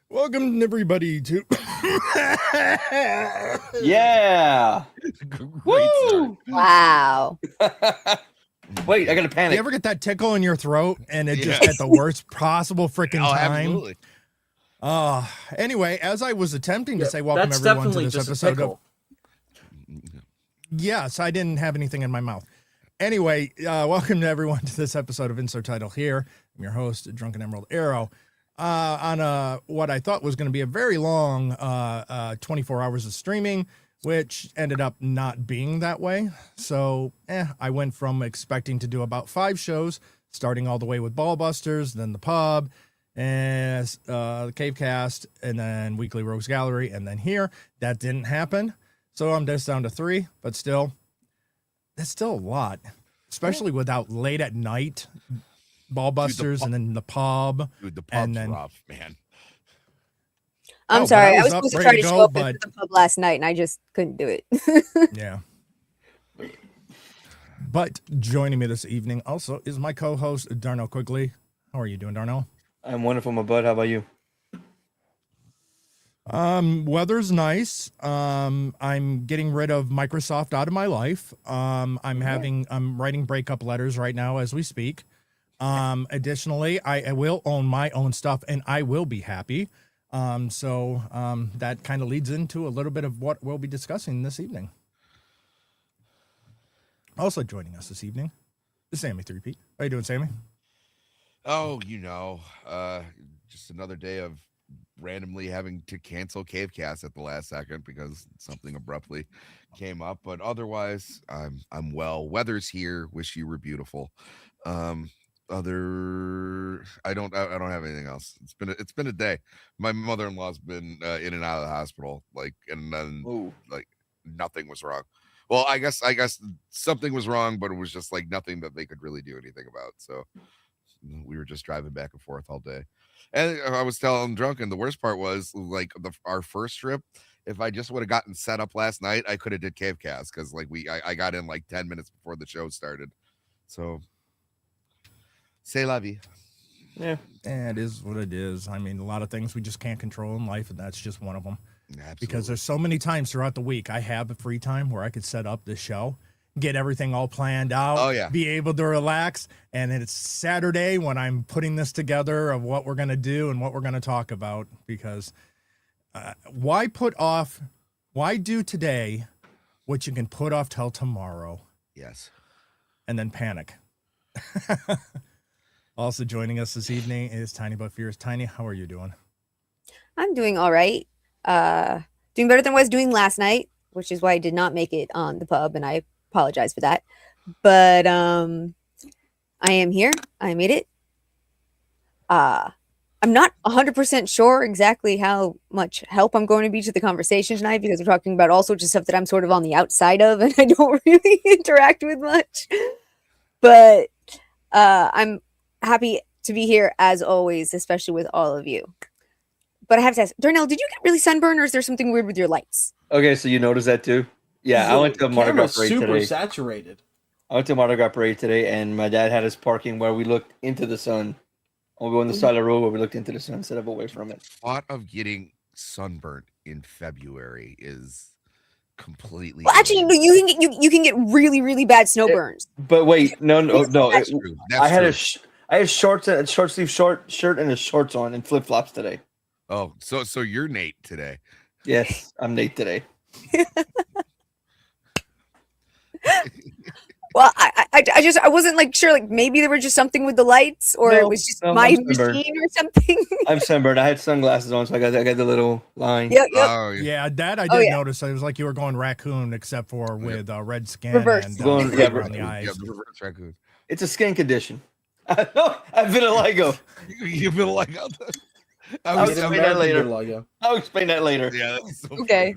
Welcome everybody to Yeah. Woo! Wow. Wait, I gotta You panic. ever get that tickle in your throat and it just at the worst possible freaking time? Absolutely. Anyway, as I was attempting to say welcome That's everyone to definitely this just a episode of tickle. Yes, I didn't have anything in my mouth. Anyway, welcome to everyone to this episode of Insert Title here. I'm your host, Drunken Emerald Arrow. On what I thought was going to be a very long 24 hours of streaming, which ended up not being that way. So I went from expecting to do about 5 shows, starting all the way with Ballbusters, then the pub, and the Cavecast, and then Weekly Rogues Gallery, and then here. That didn't happen. So I'm just down to 3, but still, that's still a lot, especially without late at night Ballbusters and then the pub. Dude, the pub's and then rough, man. I'm but sorry. I was was up, supposed to ready try to to go, show up but- at the pub last night, and I just couldn't do it. Yeah. But joining me this evening also is my co-host, Darnell Quiggley. How are you doing, Darnell? I'm wonderful, my bud. How about you? Weather's nice. I'm getting rid of Microsoft out of my life. I'm writing breakup letters right now as we speak. Additionally, I will own my own stuff and I will be happy. So that kind of leads into a little bit of what we'll be discussing this evening. Also joining us this evening is Sammy 3P. How you doing, Sammy? Oh, just another day of randomly having to cancel Cavecast at the last second because something abruptly came up. But otherwise, I'm well. Weather's here. Wish you were beautiful. I don't have anything else. It's been a day. My mother-in-law's been in and out of the hospital, and then nothing was wrong. Well, I guess something was wrong, but it was just nothing that they could really do anything about. So we were just driving back and forth all day. And I was telling Drunken, the worst part was our first trip. If I just would have gotten set up last night, I could have did Cavecast because I got in 10 minutes before the show started. So c'est la vie. Yeah, it is what it is. I mean, a lot of things we just can't control in life, and that's just one of them. Absolutely. Because there's so many times throughout the week I have a free time where I could set up this show, get everything all planned out, be able to relax, and it's Saturday when I'm putting this together of what we're going to do and what we're going to talk about, because why do today what you can put off till tomorrow? Yes. And then panic. Also joining us this evening is Tiny But Fierce. Tiny, how are you doing? I'm doing all right. Doing better than I was doing last night, which is why I did not make it on the pub, and I apologize for that. But I am here. I made it. I'm not 100% sure exactly how much help I'm going to be to the conversation tonight, because we're talking about all sorts of stuff that I'm sort of on the outside of and I don't really interact with much. But I'm happy to be here as always, especially with all of you. But I have to ask, Darnell, did you get really sunburned, or is there something weird with your lights? Okay, so you noticed that too? Yeah, I went to Mardi Gras Camera's Parade super today. saturated. I went to Mardi Gras parade today, and my dad had us parking where we looked into the sun. We'll go on the side of the road where we looked into the sun instead of away from it. Thought of getting sunburnt in February is completely. Well, actually, no, you can get really, really bad snow burns. But wait, no. That's true. I had shorts and a short sleeve shirt and a shorts on and flip flops today. Oh, so you're Nate today. Yes, I'm Nate today. Well, I wasn't like sure, like maybe there was just something with the lights, or it was just my machine or something. I'm sunburned. I had sunglasses on, so I got the little line. Yep. Oh, Yeah, that I did notice. It was like you were going raccoon, except for with red skin Reverse. and Going- on the eyes. Yeah, the reverse raccoon. It's a skin condition. I've been a Ligo. You feel like I'll Native explain that American later. Logo. I'll explain that later. Yeah, that's so Okay.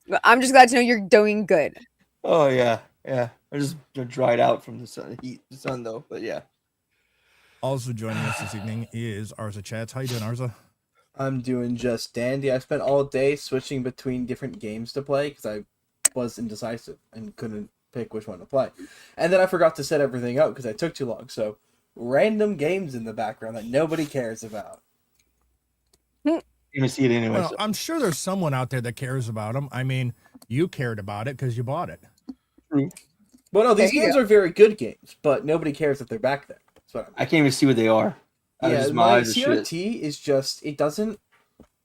But I'm just glad to know you're doing good. Oh yeah. I just dried out from the sun though. But yeah. Also joining us this evening is ArzaChats. How you doing, Arza? I'm doing just dandy. I spent all day switching between different games to play because I was indecisive and couldn't pick which one to play. And then I forgot to set everything up because I took too long. So random games in the background that nobody cares about. You can see it anyway. Well, I'm sure there's someone out there that cares about them. I mean, you cared about it because you bought it. Well, no, these There you games are very good games, but nobody cares that they're back there. That's what I can't even see what they are. Yeah, my CRT is just, it doesn't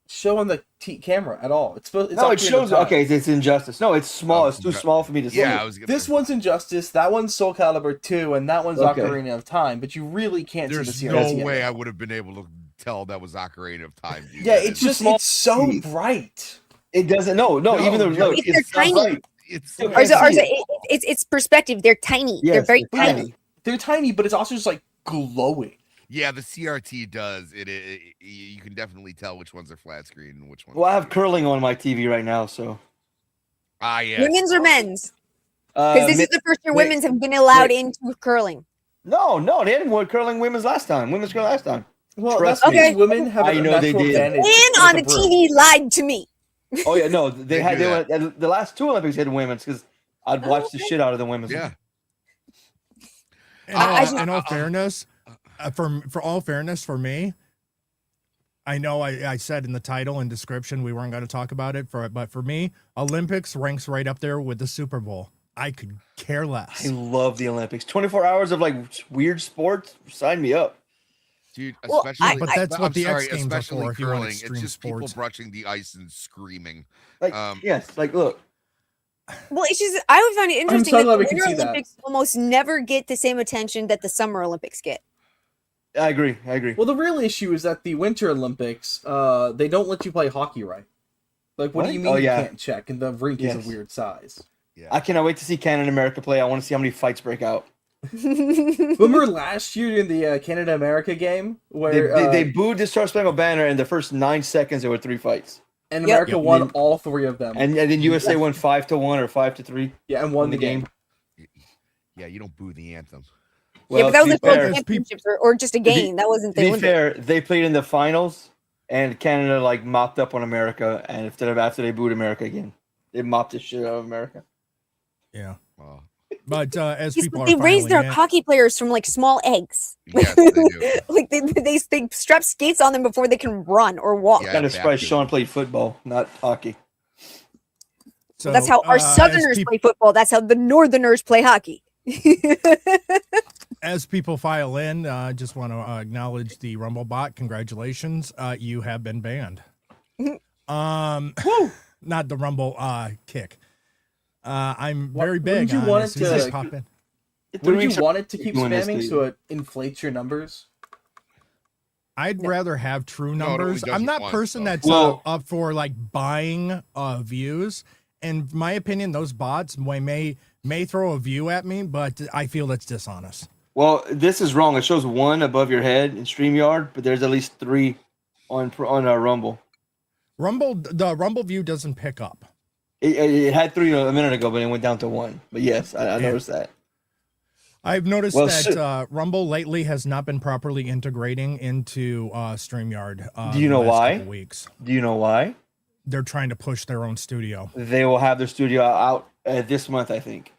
show on the camera at all. It's supposed. It's No, it Ocarina of shows. Time. Okay, it's Injustice. No, it's small. It's too small for me to see. Yeah, I was gonna This one's Injustice, that one's Soul Calibur 2, and that one's Okay. Ocarina of Time, but you really can't There's see the no CRT. way I would have been able to tell that was Ocarina of Time. Dude. Yeah, it's just, small it's so teeth. bright. It doesn't. No. Even though no, They're it's not tiny. right. It's Or Arza, see Arza, it's perspective. They're tiny. Yes, they're very they're tiny. They're tiny, but it's also just like glowing. yeah, the CRT does it. You can definitely tell which ones are flat screen and which ones. Well, I have curling on my TV right now, so. Yeah. Women's or men's? Because this is the first year women's have been allowed into curling. No, they didn't want curling women's last time. Women's curling last time. Well, Trust that's me. because women have I a know they natural did. advantage. And with on the broom. TV lied to me. Oh yeah, no, they had do were the last two Olympics had women's because I'd watch the shit out of the women's. Yeah. In all fairness, for all fairness, for me, I know I said in the title and description we weren't going to talk about it, but for me, Olympics ranks right up there with the Super Bowl. I could care less. I love the Olympics. 24 hours of like weird sports. Sign me up. Dude, Well, especially, But that's what I'm the X sorry, Games are especially for if you want curling. extreme It's just people sports. brushing the ice and screaming. Like yes, like look. Well, it's just I would find it interesting so that glad the we can Winter see that. Olympics almost never get the same attention that the Summer Olympics get. I agree. Well, the real issue is that the Winter Olympics, they don't let you play hockey right. Like, what do What? you mean Oh, you yeah. can't check? And the rink is Yes. a weird size. Yeah. I cannot wait to see Canada and America play. I want to see how many fights break out. Remember last year in the Canada-America game where They booed the Star Spangled Banner in the first 9 seconds. There were 3 fights, and Yep. America Yep. won And- all 3 of them. and then USA won 5-1 or 5-3. Yeah, and won in the game. Yeah, you don't boo the anthem. Yeah, but that was to like be World fair- Championships or just a game. That wasn't To the be Olympics. fair, they played in the finals, and Canada like mopped up on America. And after they booed America again, they mopped the shit out of America. Yeah, Oh, but as Yes, people but are they raised their filing in- hockey players from like small eggs. yes, they do. Like they strap skates on them before they can run or walk. Yeah. Kind of surprised baptism. Sean played football, not hockey. So, That's how our as Southerners play football. That's how the Northerners play hockey. As people file in, I just want to acknowledge the Rumble bot. Congratulations, you have been banned. Not the Rumble kick. I'm very big. Wouldn't you on want as it soon as to- I pop in. Wouldn't you want it to keep doing this spamming to so you. it inflates your numbers? I'd rather have true No, it only numbers. does I'm it not once, person though. that's Well- up for like buying views. In my opinion, those bots may throw a view at me, but I feel that's dishonest. Well, this is wrong. It shows 1 above your head in StreamYard, but there's at least 3 on Rumble. The Rumble view doesn't pick up. It had 3 a minute ago, but it went down to 1. But yes, I noticed that. I've noticed Well, that Rumble lately has not been properly integrating into StreamYard. Do you know the last why? couple weeks. Do you know why? They're trying to push their own studio. They will have their studio out this month, I think.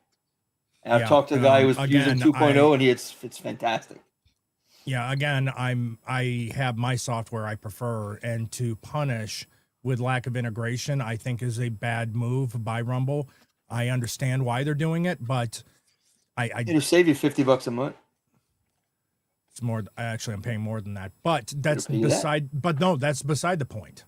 And I've Yeah, talked to a guy who was again, using 2.0, and it's fantastic. Yeah, again, I have my software I prefer, and to punish with lack of integration, I think is a bad move by Rumble. I understand why they're doing it, but It'll save you $50 a month. it's more. Actually, I'm paying more than that, but that's pay you that? beside. But no, that's beside the point.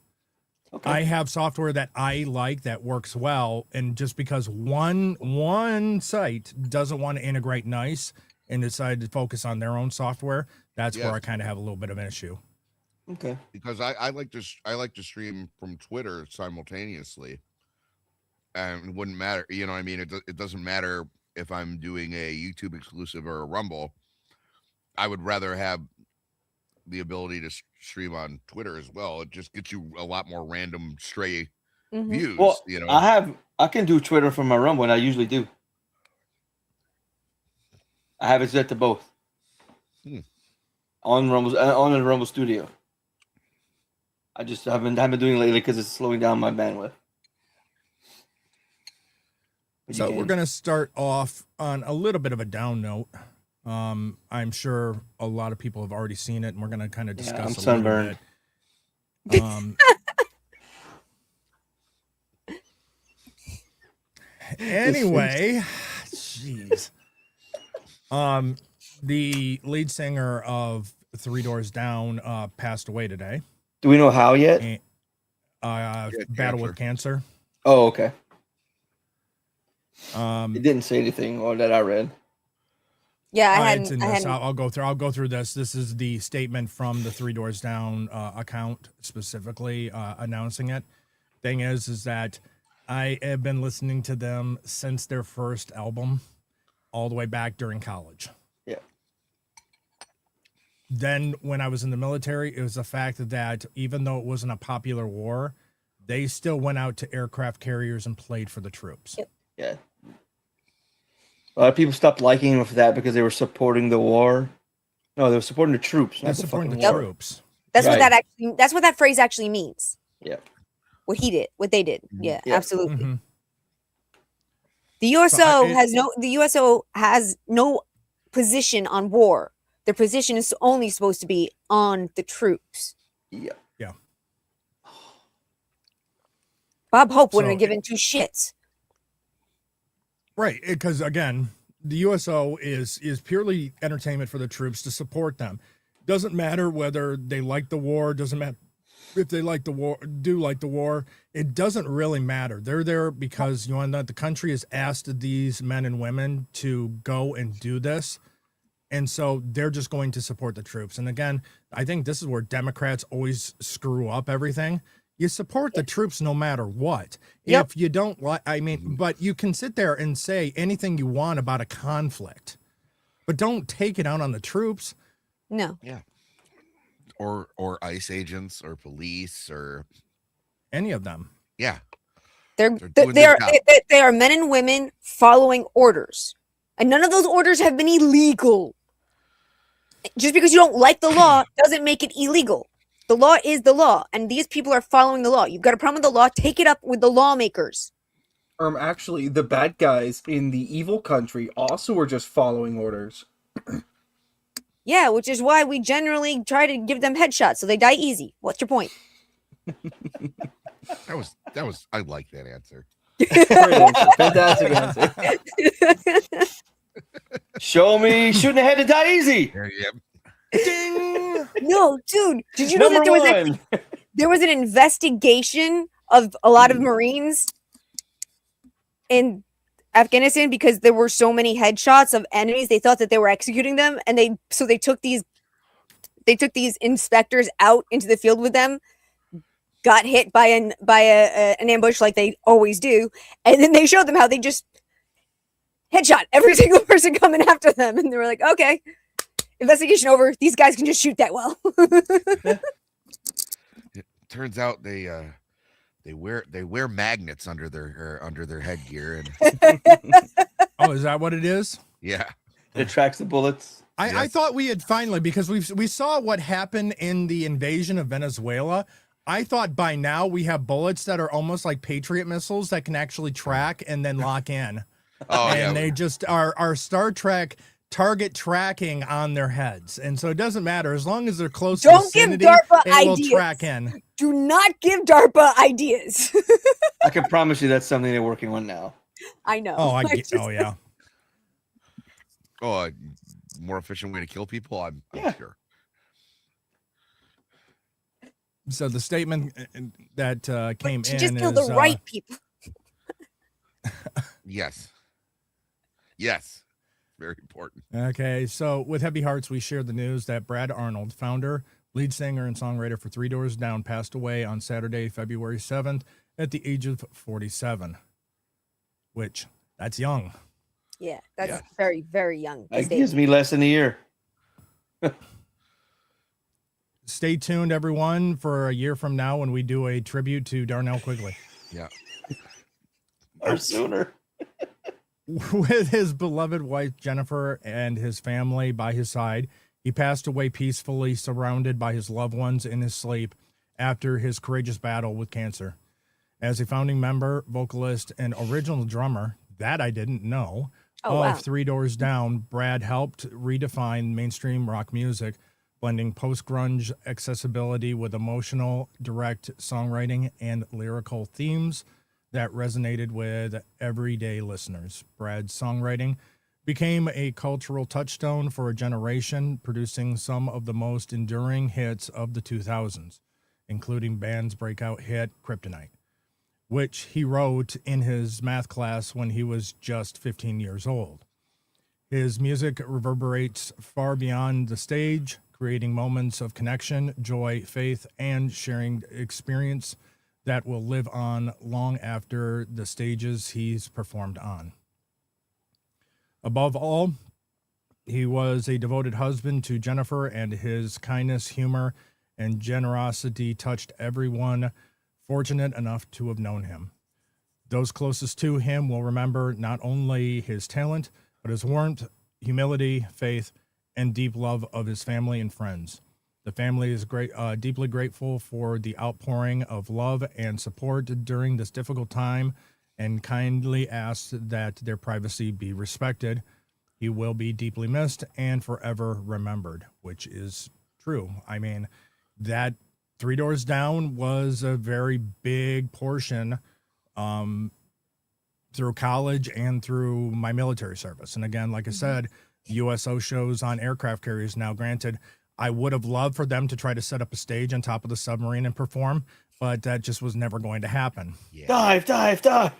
Okay. I have software that I like that works well, and just because one site doesn't want to integrate nice and decide to focus on their own software, that's where I kind of have a little bit of an issue. Okay. Because I like to stream from Twitter simultaneously, and it wouldn't matter. You know what I mean? It doesn't matter if I'm doing a YouTube exclusive or a Rumble. I would rather have the ability to stream on Twitter as well. It just gets you a lot more random stray views. Well, you know, I can do Twitter from my Rumble, and I usually do. I have it set to both on the Rumble Studio. I just haven't been doing it lately because it's slowing down my bandwidth. But So we're going to start off on a little bit of a down note. I'm sure a lot of people have already seen it, and we're going to kind of discuss I'm a sunburned. little bit. Anyway, jeez. The lead singer of Three Doors Down passed away today. Do we know how yet? And, battle with cancer. Oh, okay. It didn't say anything or that I read. Yeah, it's in this. I'll go through this. This is the statement from the Three Doors Down account specifically announcing it. Thing is that I have been listening to them since their first album, all the way back during college. Yeah. Then when I was in the military, it was the fact that even though it wasn't a popular war, they still went out to aircraft carriers and played for the troops. Yep. Yeah. A lot of people stopped liking him for that because they were supporting the war. No, they were supporting the troops. They're supporting the war. troops. That's Right. that's what that phrase actually means. Yeah. What they did. Yeah, Yeah. absolutely. Mm-hmm. The USO has no position on war. Their position is only supposed to be on the troops. Yeah. Yeah. Bob Hope wouldn't have given two shits. Right, because again, the USO is purely entertainment for the troops to support them. Doesn't matter whether they like the war. Doesn't matter if they like the war. It doesn't really matter. They're there because the country has asked these men and women to go and do this, and so they're just going to support the troops. And again, I think this is where Democrats always screw up everything. You support the troops no matter what. Yep. If you don't like, but you can sit there and say anything you want about a conflict, but don't take it out on the troops. No. Yeah. Or ICE agents or police or Any of them. yeah. They doing their job. are men and women following orders. And none of those orders have been illegal. Just because you don't like the law doesn't make it illegal. The law is the law, and these people are following the law. You've got a problem with the law, take it up with the lawmakers. Actually, the bad guys in the evil country also were just following orders. Yeah, which is why we generally try to give them headshots so they die easy. What's your point? That was I like that answer. Fantastic answer. Show me shooting ahead to die easy. Yeah. Ding! No, dude, did you know that there was an investigation of a lot of Marines in Afghanistan because there were so many headshots of enemies? They thought that they were executing them, and they took these inspectors out into the field with them, got hit by an ambush like they always do, and then they showed them how they just headshot every single person coming after them, and they were like, okay, investigation over. These guys can just shoot that well. It turns out they wear magnets under their headgear and Oh, is that what it is? yeah. It attracts the bullets. I thought we had finally, because we saw what happened in the invasion of Venezuela. I thought by now we have bullets that are almost like Patriot missiles that can actually track and then lock in. Oh and yeah. they just are Star Trek target tracking on their heads, and so it doesn't matter as long as they're close. Don't give vicinity, DARPA it will ideas. track in. Do not give DARPA ideas. I can promise you that's something they're working on now. I know. Oh, Just- oh yeah. Oh, a more efficient way to kill people. I'm sure. So the statement that came to in just kill is the right people. Yes. Yes. Very important. okay. So with heavy hearts, we shared the news that Brad Arnold, founder, lead singer, and songwriter for Three Doors Down, passed away on Saturday, February 7th, at the age of 47. Which that's young. Yeah, that's Yeah. very, very young. That statement. gives me less than a year. Stay tuned, everyone, for a year from now when we do a tribute to Darnell Quiggley. Yeah. Or sooner. With his beloved wife, Jennifer, and his family by his side, he passed away peacefully, surrounded by his loved ones in his sleep after his courageous battle with cancer. As a founding member, vocalist, and original drummer, that I didn't know, Oh, of wow. Three Doors Down, Brad helped redefine mainstream rock music, blending post-grunge accessibility with emotional, direct songwriting and lyrical themes that resonated with everyday listeners. Brad's songwriting became a cultural touchstone for a generation, producing some of the most enduring hits of the 2000s, including band's breakout hit, Kryptonite, which he wrote in his math class when he was just 15 years old. His music reverberates far beyond the stage, creating moments of connection, joy, faith, and sharing experience that will live on long after the stages he's performed on. Above all, he was a devoted husband to Jennifer, and his kindness, humor, and generosity touched everyone fortunate enough to have known him. Those closest to him will remember not only his talent, but his warmth, humility, faith, and deep love of his family and friends. The family is deeply grateful for the outpouring of love and support during this difficult time, and kindly asks that their privacy be respected. He will be deeply missed and forever remembered, which is true. I mean, that Three Doors Down was a very big portion through college and through my military service. And again, like I said, USO shows on aircraft carriers now. Granted, I would have loved for them to try to set up a stage on top of the submarine and perform, but that just was never going to happen. Yeah. Dive.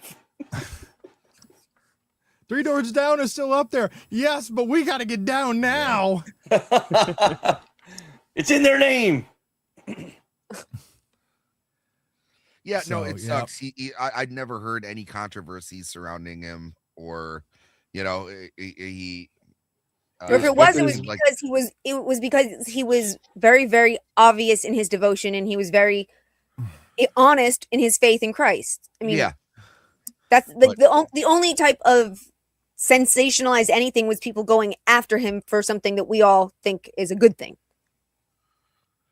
Three Doors Down is still up there. Yes, but we got to get down now. It's in their name. Yeah, So, no, it yeah. sucks. I'd never heard any controversies surrounding him, or, he Or if it was, it was like- because he was very, very obvious in his devotion, and he was very honest in his faith in Christ. I mean, yeah, that's like the only type of sensationalized anything was people going after him for something that we all think is a good thing.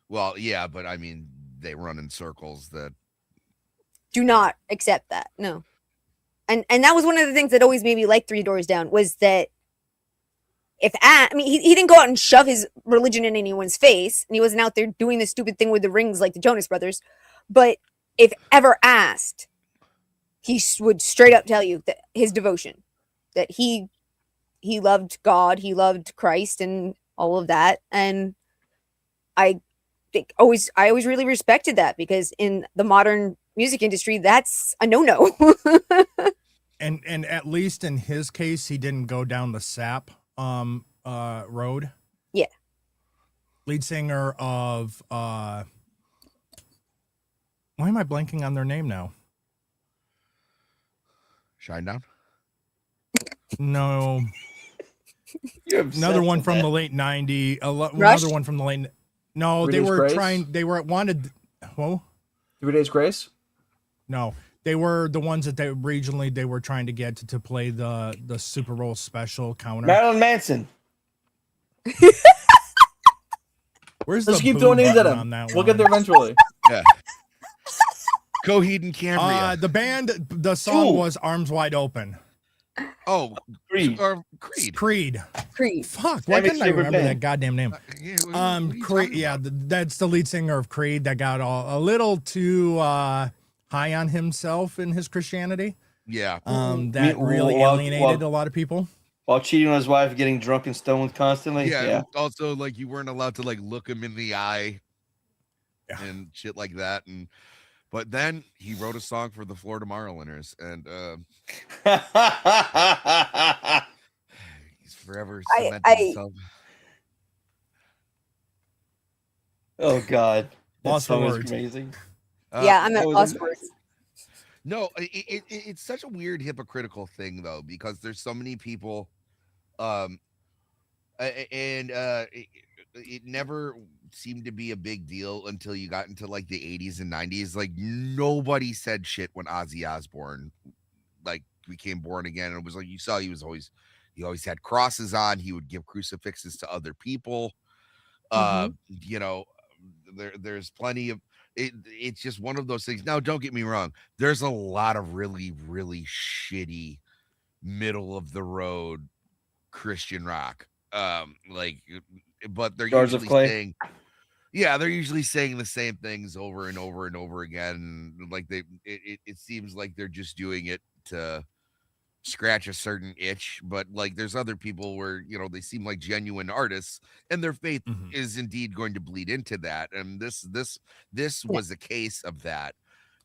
well, yeah, but I mean, they run in circles that, Do not accept that. No. And that was one of the things that always made me like Three Doors Down, was that he didn't go out and shove his religion in anyone's face, and he wasn't out there doing the stupid thing with the rings like the Jonas Brothers. But if ever asked, he would straight up tell you that his devotion, that he loved God, he loved Christ, and all of that. And I always really respected that, because in the modern music industry, that's a no-no. And at least in his case, he didn't go down the sap road. Yeah. Lead singer of why am I blanking on their name now? Shinedown. No, You're obsessed another one with from that. the late '90s. Rush? Another one from the late. No, Three they Days were Grace? trying. They were wanted. Whoa. 3 Days Grace. No, they were the ones that they regionally they were trying to get to play the Superbowl special counter. Marilyn Manson. Where's Let's the keep boom throwing names at button him. on that We'll get one? there eventually. Yeah. Coheed and Cambria. The band, the song Ooh. was "Arms Wide Open." Oh, Creed. Creed. Creed. Fuck. Why couldn't I remember that goddamn name? Yeah, what are you Creed. talking Yeah, about? that's the lead singer of Creed that got a little too high on himself in his Christianity. Yeah. That really alienated a lot of people. While cheating on his wife, getting drunk and stoned constantly. Yeah. Also, like you weren't allowed to like look him in the eye. Yeah. And shit like that. But then he wrote a song for the Florida Marlins, and he's forever cemented himself. Oh God, that Lost for song is words. amazing. Yeah, I'm at lost words. No, it's such a weird hypocritical thing though, because there's so many people, it never seemed to be a big deal until you got into like the 80s and 90s. Like nobody said shit when Ozzy Osbourne like became born again. And it was like you saw he always had crosses on. He would give crucifixes to other people. You know, there's plenty of it's just one of those things. Now, don't get me wrong. There's a lot of really, really shitty middle of the road Christian rock. But they're usually saying, they're usually saying the same things over and over and over again. Like it seems like they're just doing it to scratch a certain itch. But like there's other people where, you know, they seem like genuine artists and their faith is indeed going to bleed into that. And this was a case of that.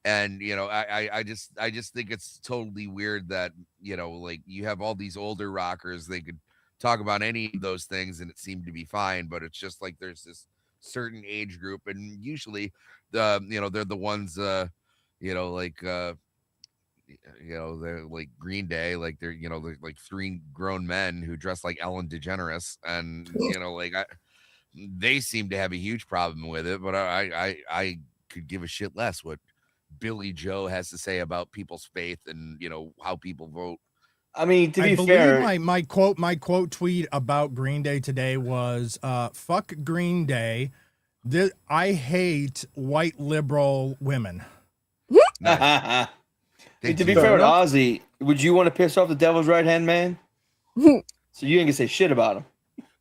And, you know, I just think it's totally weird that, you know, like you have all these older rockers, they could talk about any of those things and it seemed to be fine, but it's just like there's this certain age group, and usually they're the ones you know, like you know, they're like Green Day, like they're like three grown men who dress like Ellen DeGeneres, and you know, like they seem to have a huge problem with it, but I could give a shit less what Billy Joe has to say about people's faith and, you know, how people vote. I mean, to be fair, fair, my quote tweet about Green Day today was "Fuck Green Day. I hate white liberal women." I mean, to be fair with Ozzy, would you want to piss off the devil's right hand man? So you ain't gonna say shit about him.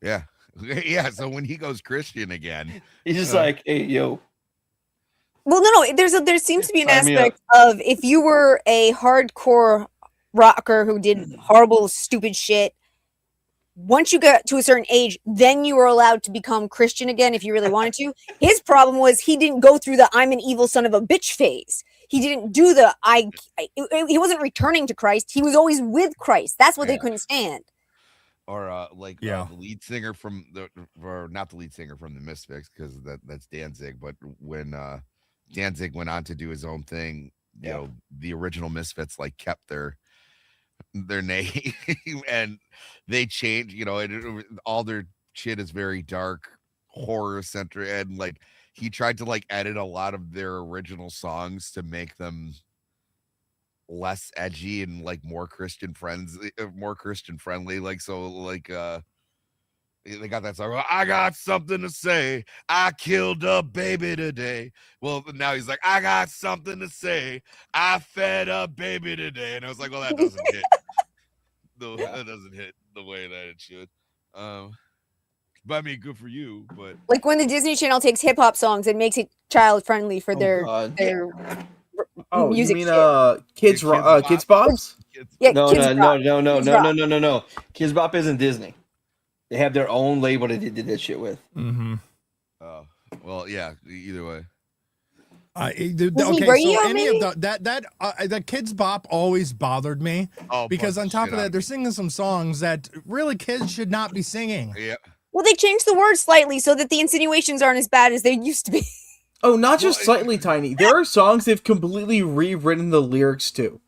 Yeah, yeah. So when he goes Christian again, he's just like, "Hey, yo." Well, no. There seems to be an aspect of if you were a hardcore rocker who did horrible, stupid shit, once you got to a certain age, then you were allowed to become Christian again if you really wanted to. His problem was he didn't go through the "I'm an evil son of a bitch" phase. He didn't do the he wasn't returning to Christ. He was always with Christ. That's what they couldn't stand. Or the lead singer from not the lead singer from the Misfits, because that's Danzig, but when Danzig went on to do his own thing, you know, the original Misfits like kept their name and they changed, you know, all their shit is very dark, horror centered, and like he tried to like edit a lot of their original songs to make them less edgy and like more Christian friendly. Like, so like they got that song, "I got something to say, I killed a baby today." Well, now he's like, "I got something to say, I fed a baby today." And I was like, well, that doesn't hit. That doesn't hit the way that it should. But I mean, good for you. But like when the Disney Channel takes hip hop songs and makes it child friendly for their music. You mean Kids Bops? Yeah, no, Kids Bop. No. Kids Bop isn't Disney. They have their own label that they did that shit with. Mm-hmm. Oh, well, yeah. Either way. That Kids Bop always bothered me because on top of that, they're singing some songs that really kids should not be singing. Yeah. Well, they changed the words slightly so that the insinuations aren't as bad as they used to be. Oh, not just slightly, Tiny. There are songs they've completely rewritten the lyrics to.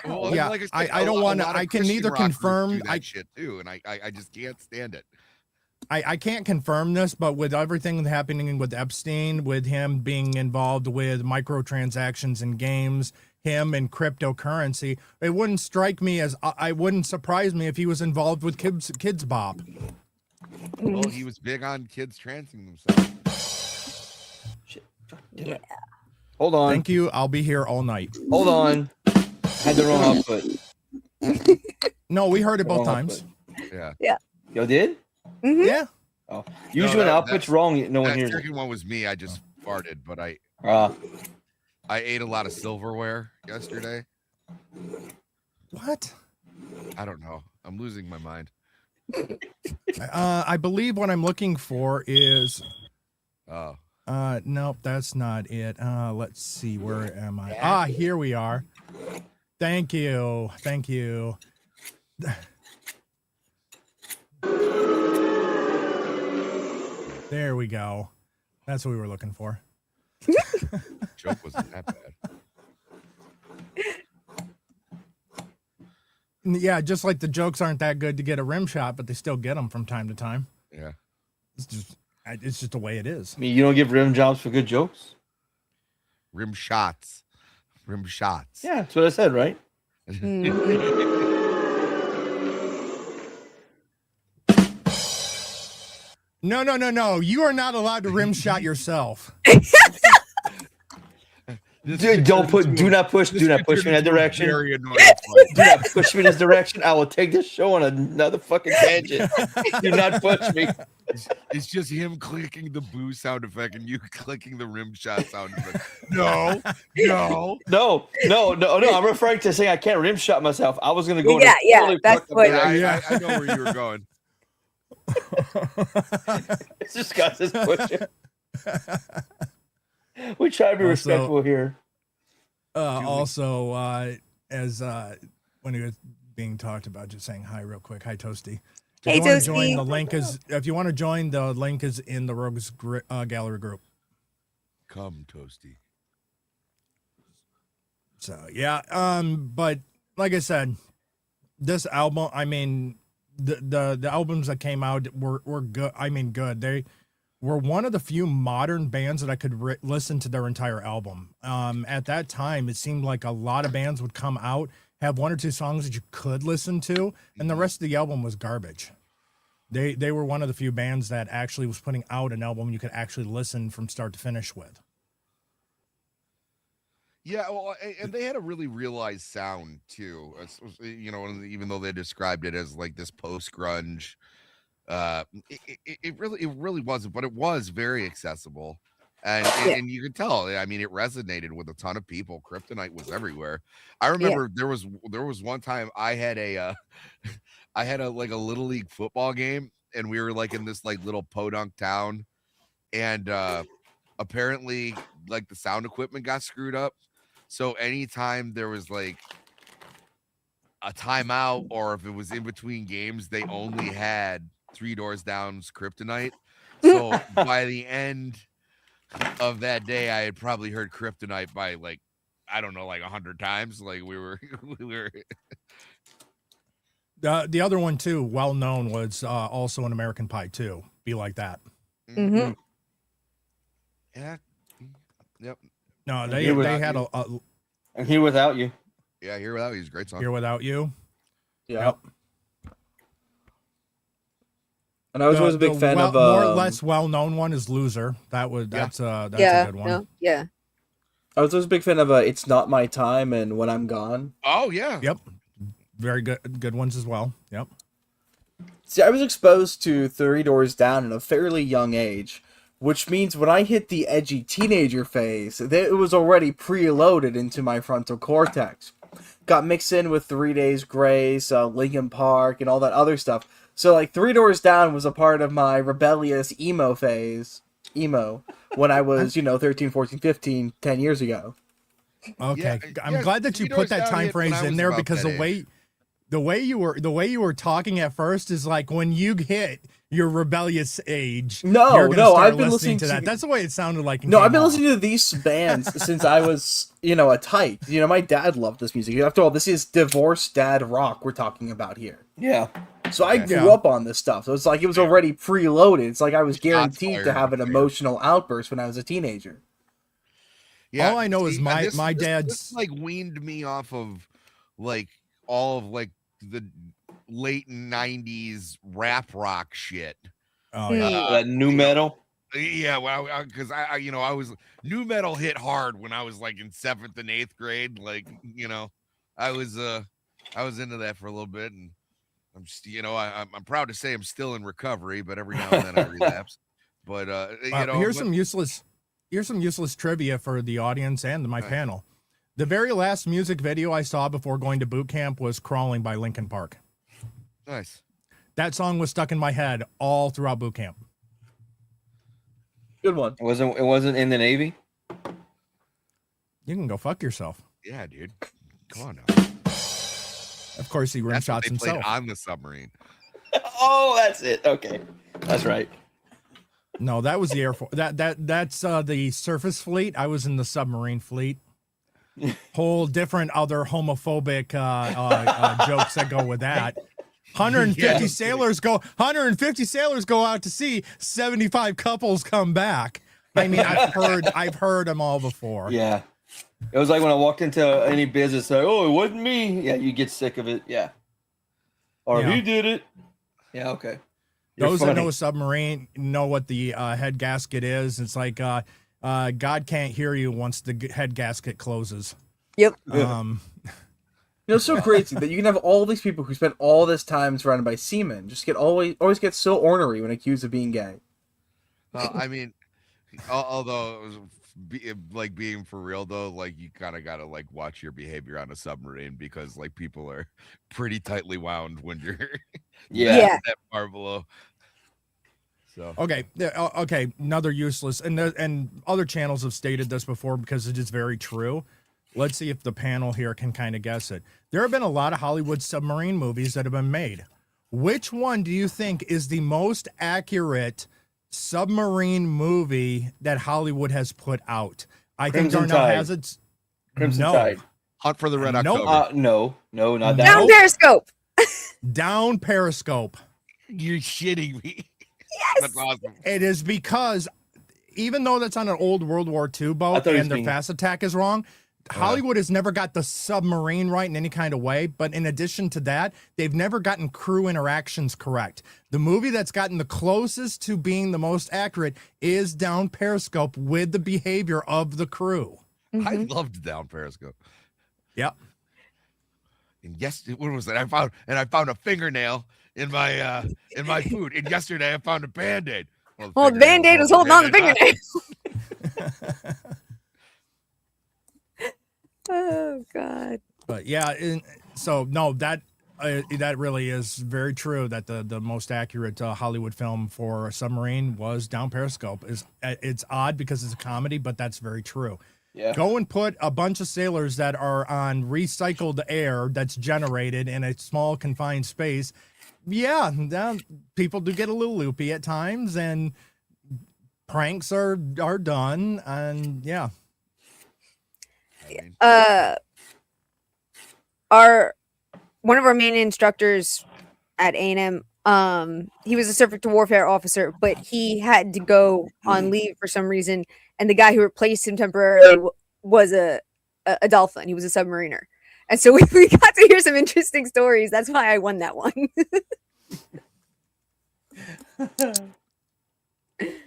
Well, yeah, like I said, I don't want to. I can neither confirm. I shit too, and I just can't stand it. I can't confirm this, but with everything happening with Epstein, with him being involved with microtransactions in games, him and cryptocurrency, it wouldn't strike me as I wouldn't surprise me if he was involved with Kids Bop. Well, he was big on kids transing themselves. Shit. Yeah. Hold on. Thank you. I'll be here all night. Hold on. I had the wrong output. No, we heard it both Wrong times. output. Yeah. Yo, did? Mhm. Yeah. Oh, usually when the output's wrong, no one That hears it. second one was me. I just farted, but I ate a lot of silverware yesterday. What? I don't know. I'm losing my mind. I believe what I'm looking for is. Oh. Nope, that's not it. Let's see. Where am I? Here we are. Thank you. Thank you. There we go. That's what we were looking for. Joke wasn't that bad. Yeah, just like the jokes aren't that good to get a rim shot, but they still get them from time to time. Yeah. It's just the way it is. I mean, you don't give rim jobs for good jokes? Rim shots. Rim shots. Yeah, that's what I said, right? No. You are not allowed to rim shot yourself. Dude, do not push me in that direction. Very annoying. Do not push me in this direction. I will take this show on another fucking tangent. Do not push me. It's just him clicking the boo sound effect and you clicking the rim shot sound effect. No. I'm referring to saying I can't rim shot myself. I was gonna go. Yeah, that's what. I know where you were going. It's just got this pushing. We try to be respectful here. Also, as when he was being talked about, just saying hi real quick. Hi, Toasty. Hey, If you want to Toasty. join, the link is. If you want to join, the link is in the Rogues Gallery group. Come, Toasty. So yeah, but like I said, this album. I mean, the albums that came out were good. I mean, good. They were one of the few modern bands that I could listen to their entire album. At that time, it seemed like a lot of bands would come out, have one or two songs that you could listen to, and the rest of the album was garbage. They were one of the few bands that actually was putting out an album you could actually listen from start to finish with. Yeah, well, and they had a really realized sound too. You know, even though they described it as like this post grunge, it really wasn't, but it was very accessible, and you could tell. I mean, it resonated with a ton of people. Kryptonite was everywhere. I remember there was one time I had a like a little league football game, and we were like in this like little podunk town, and apparently like the sound equipment got screwed up. So anytime there was like a timeout or if it was in between games, they only had Three Doors Down's Kryptonite. So by the end of that day, I had probably heard Kryptonite by like, I don't know, like 100 times. Like we were. The other one too, well known, was also an American Pie too. Be Like That. Mm-hmm. Yeah. Yep. No, they had a I'm Here Without You. Yeah, Here Without You is a great song. Here Without You. Yeah. Yep. And I was always a big fan of more or less well-known one is Loser. That's a good one. No, yeah. I was always a big fan of It's Not My Time and When I'm Gone. Oh yeah. Yep. Very good ones as well. Yep. See, I was exposed to Three Doors Down at a fairly young age, which means when I hit the edgy teenager phase, it was already preloaded into my frontal cortex. Got mixed in with 3 Days Grace, Linkin Park, and all that other stuff. So, like, Three Doors Down was a part of my rebellious emo phase, when I was, 13, 14, 15, 10 years ago. Okay. I'm glad that you put that time phrase in there, because the way you were talking at first is like when you hit your rebellious age. No, I've been listening to that. That's the way it sounded like. No, I've been listening to these bands since I was, a tyke. My dad loved this music. After all, this is divorced dad rock we're talking about here. Yeah. So I grew up on this stuff. So it's like it was already preloaded. It's like I was guaranteed to have an emotional outburst when I was a teenager. Yeah. All I know is my dad's this like weaned me off of like all of like the late 90s rap rock shit. Oh yeah. That new metal. Yeah, well, because I was new metal hit hard when I was like in 7th and 8th grade. Like, I was I was into that for a little bit, and I'm just, I'm proud to say I'm still in recovery, but every now and then I relapse. But here's some useless trivia for the audience and my panel. The very last music video I saw before going to boot camp was "Crawling" by Linkin Park. Nice. That song was stuck in my head all throughout boot camp. Good one. It wasn't in the Navy. You can go fuck yourself. Yeah, dude. Come on now. Of course, he rim shots They played himself on the submarine. Oh, that's it. Okay, that's right. No, that was the Air Force. That's the surface fleet. I was in the submarine fleet. Whole different other homophobic jokes that go with that. 150 sailors go out to sea. 75 couples come back. I mean, I've heard them all before. Yeah, it was like when I walked into any business, like, oh, it wasn't me. Yeah, you get sick of it. Yeah, or Yeah. he did it. Yeah, okay. Those that know a submarine know what the head gasket is. It's like God can't hear you once the head gasket closes. Yep. It's so crazy that you can have all these people who spend all this time surrounded by seamen just always get so ornery when accused of being gay. I mean, although being for real though, like you kind of gotta like watch your behavior on a submarine because like people are pretty tightly wound when you're Yeah. that far below. So Okay, another useless, and other channels have stated this before because it is very true. Let's see if the panel here can kind of guess it. There have been a lot of Hollywood submarine movies that have been made. Which one do you think is the most accurate submarine movie that Hollywood has put out? I Crimson think Darnell Tide. has it. Crimson No. Tide. Hunt for the Red Nope. October. No, not that. Down one. Periscope. Down Periscope. You're shitting me. Yes. That's awesome. It is because even though that's on an old World War II I boat thought he was and their being- fast attack is wrong, Hollywood has never got the submarine right in any kind of way. But in addition to that, they've never gotten crew interactions correct. The movie that's gotten the closest to being the most accurate is Down Periscope with the behavior of the crew. I loved Down Periscope. Yep. And yes, what was it? I found a fingernail in my food. And yesterday I found a Band-Aid. Well, the Band-Aid was holding on the fingernail. Oh God. But yeah, so no, that really is very true. That the most accurate Hollywood film for a submarine was Down Periscope. It's odd because it's a comedy, but that's very true. Yeah. Go and put a bunch of sailors that are on recycled air that's generated in a small confined space. Yeah, people do get a little loopy at times, and pranks are done, and yeah. One of our main instructors at A&M, he was a surface to warfare officer, but he had to go on leave for some reason, and the guy who replaced him temporarily was a dolphin. He was a submariner, and so we got to hear some interesting stories. That's why I won that one.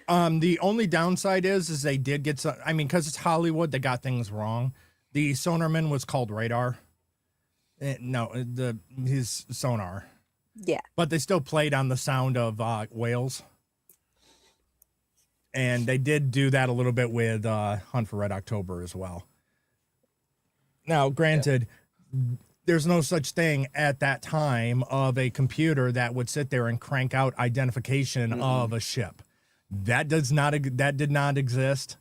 The only downside is they did get some. I mean, because it's Hollywood, they got things wrong. The sonarman was called radar. His sonar. Yeah. But they still played on the sound of whales. And they did do that a little bit with Hunt for Red October as well. Now, granted, there's no such thing at that time of a computer that would sit there and crank out identification of a ship. That did not exist.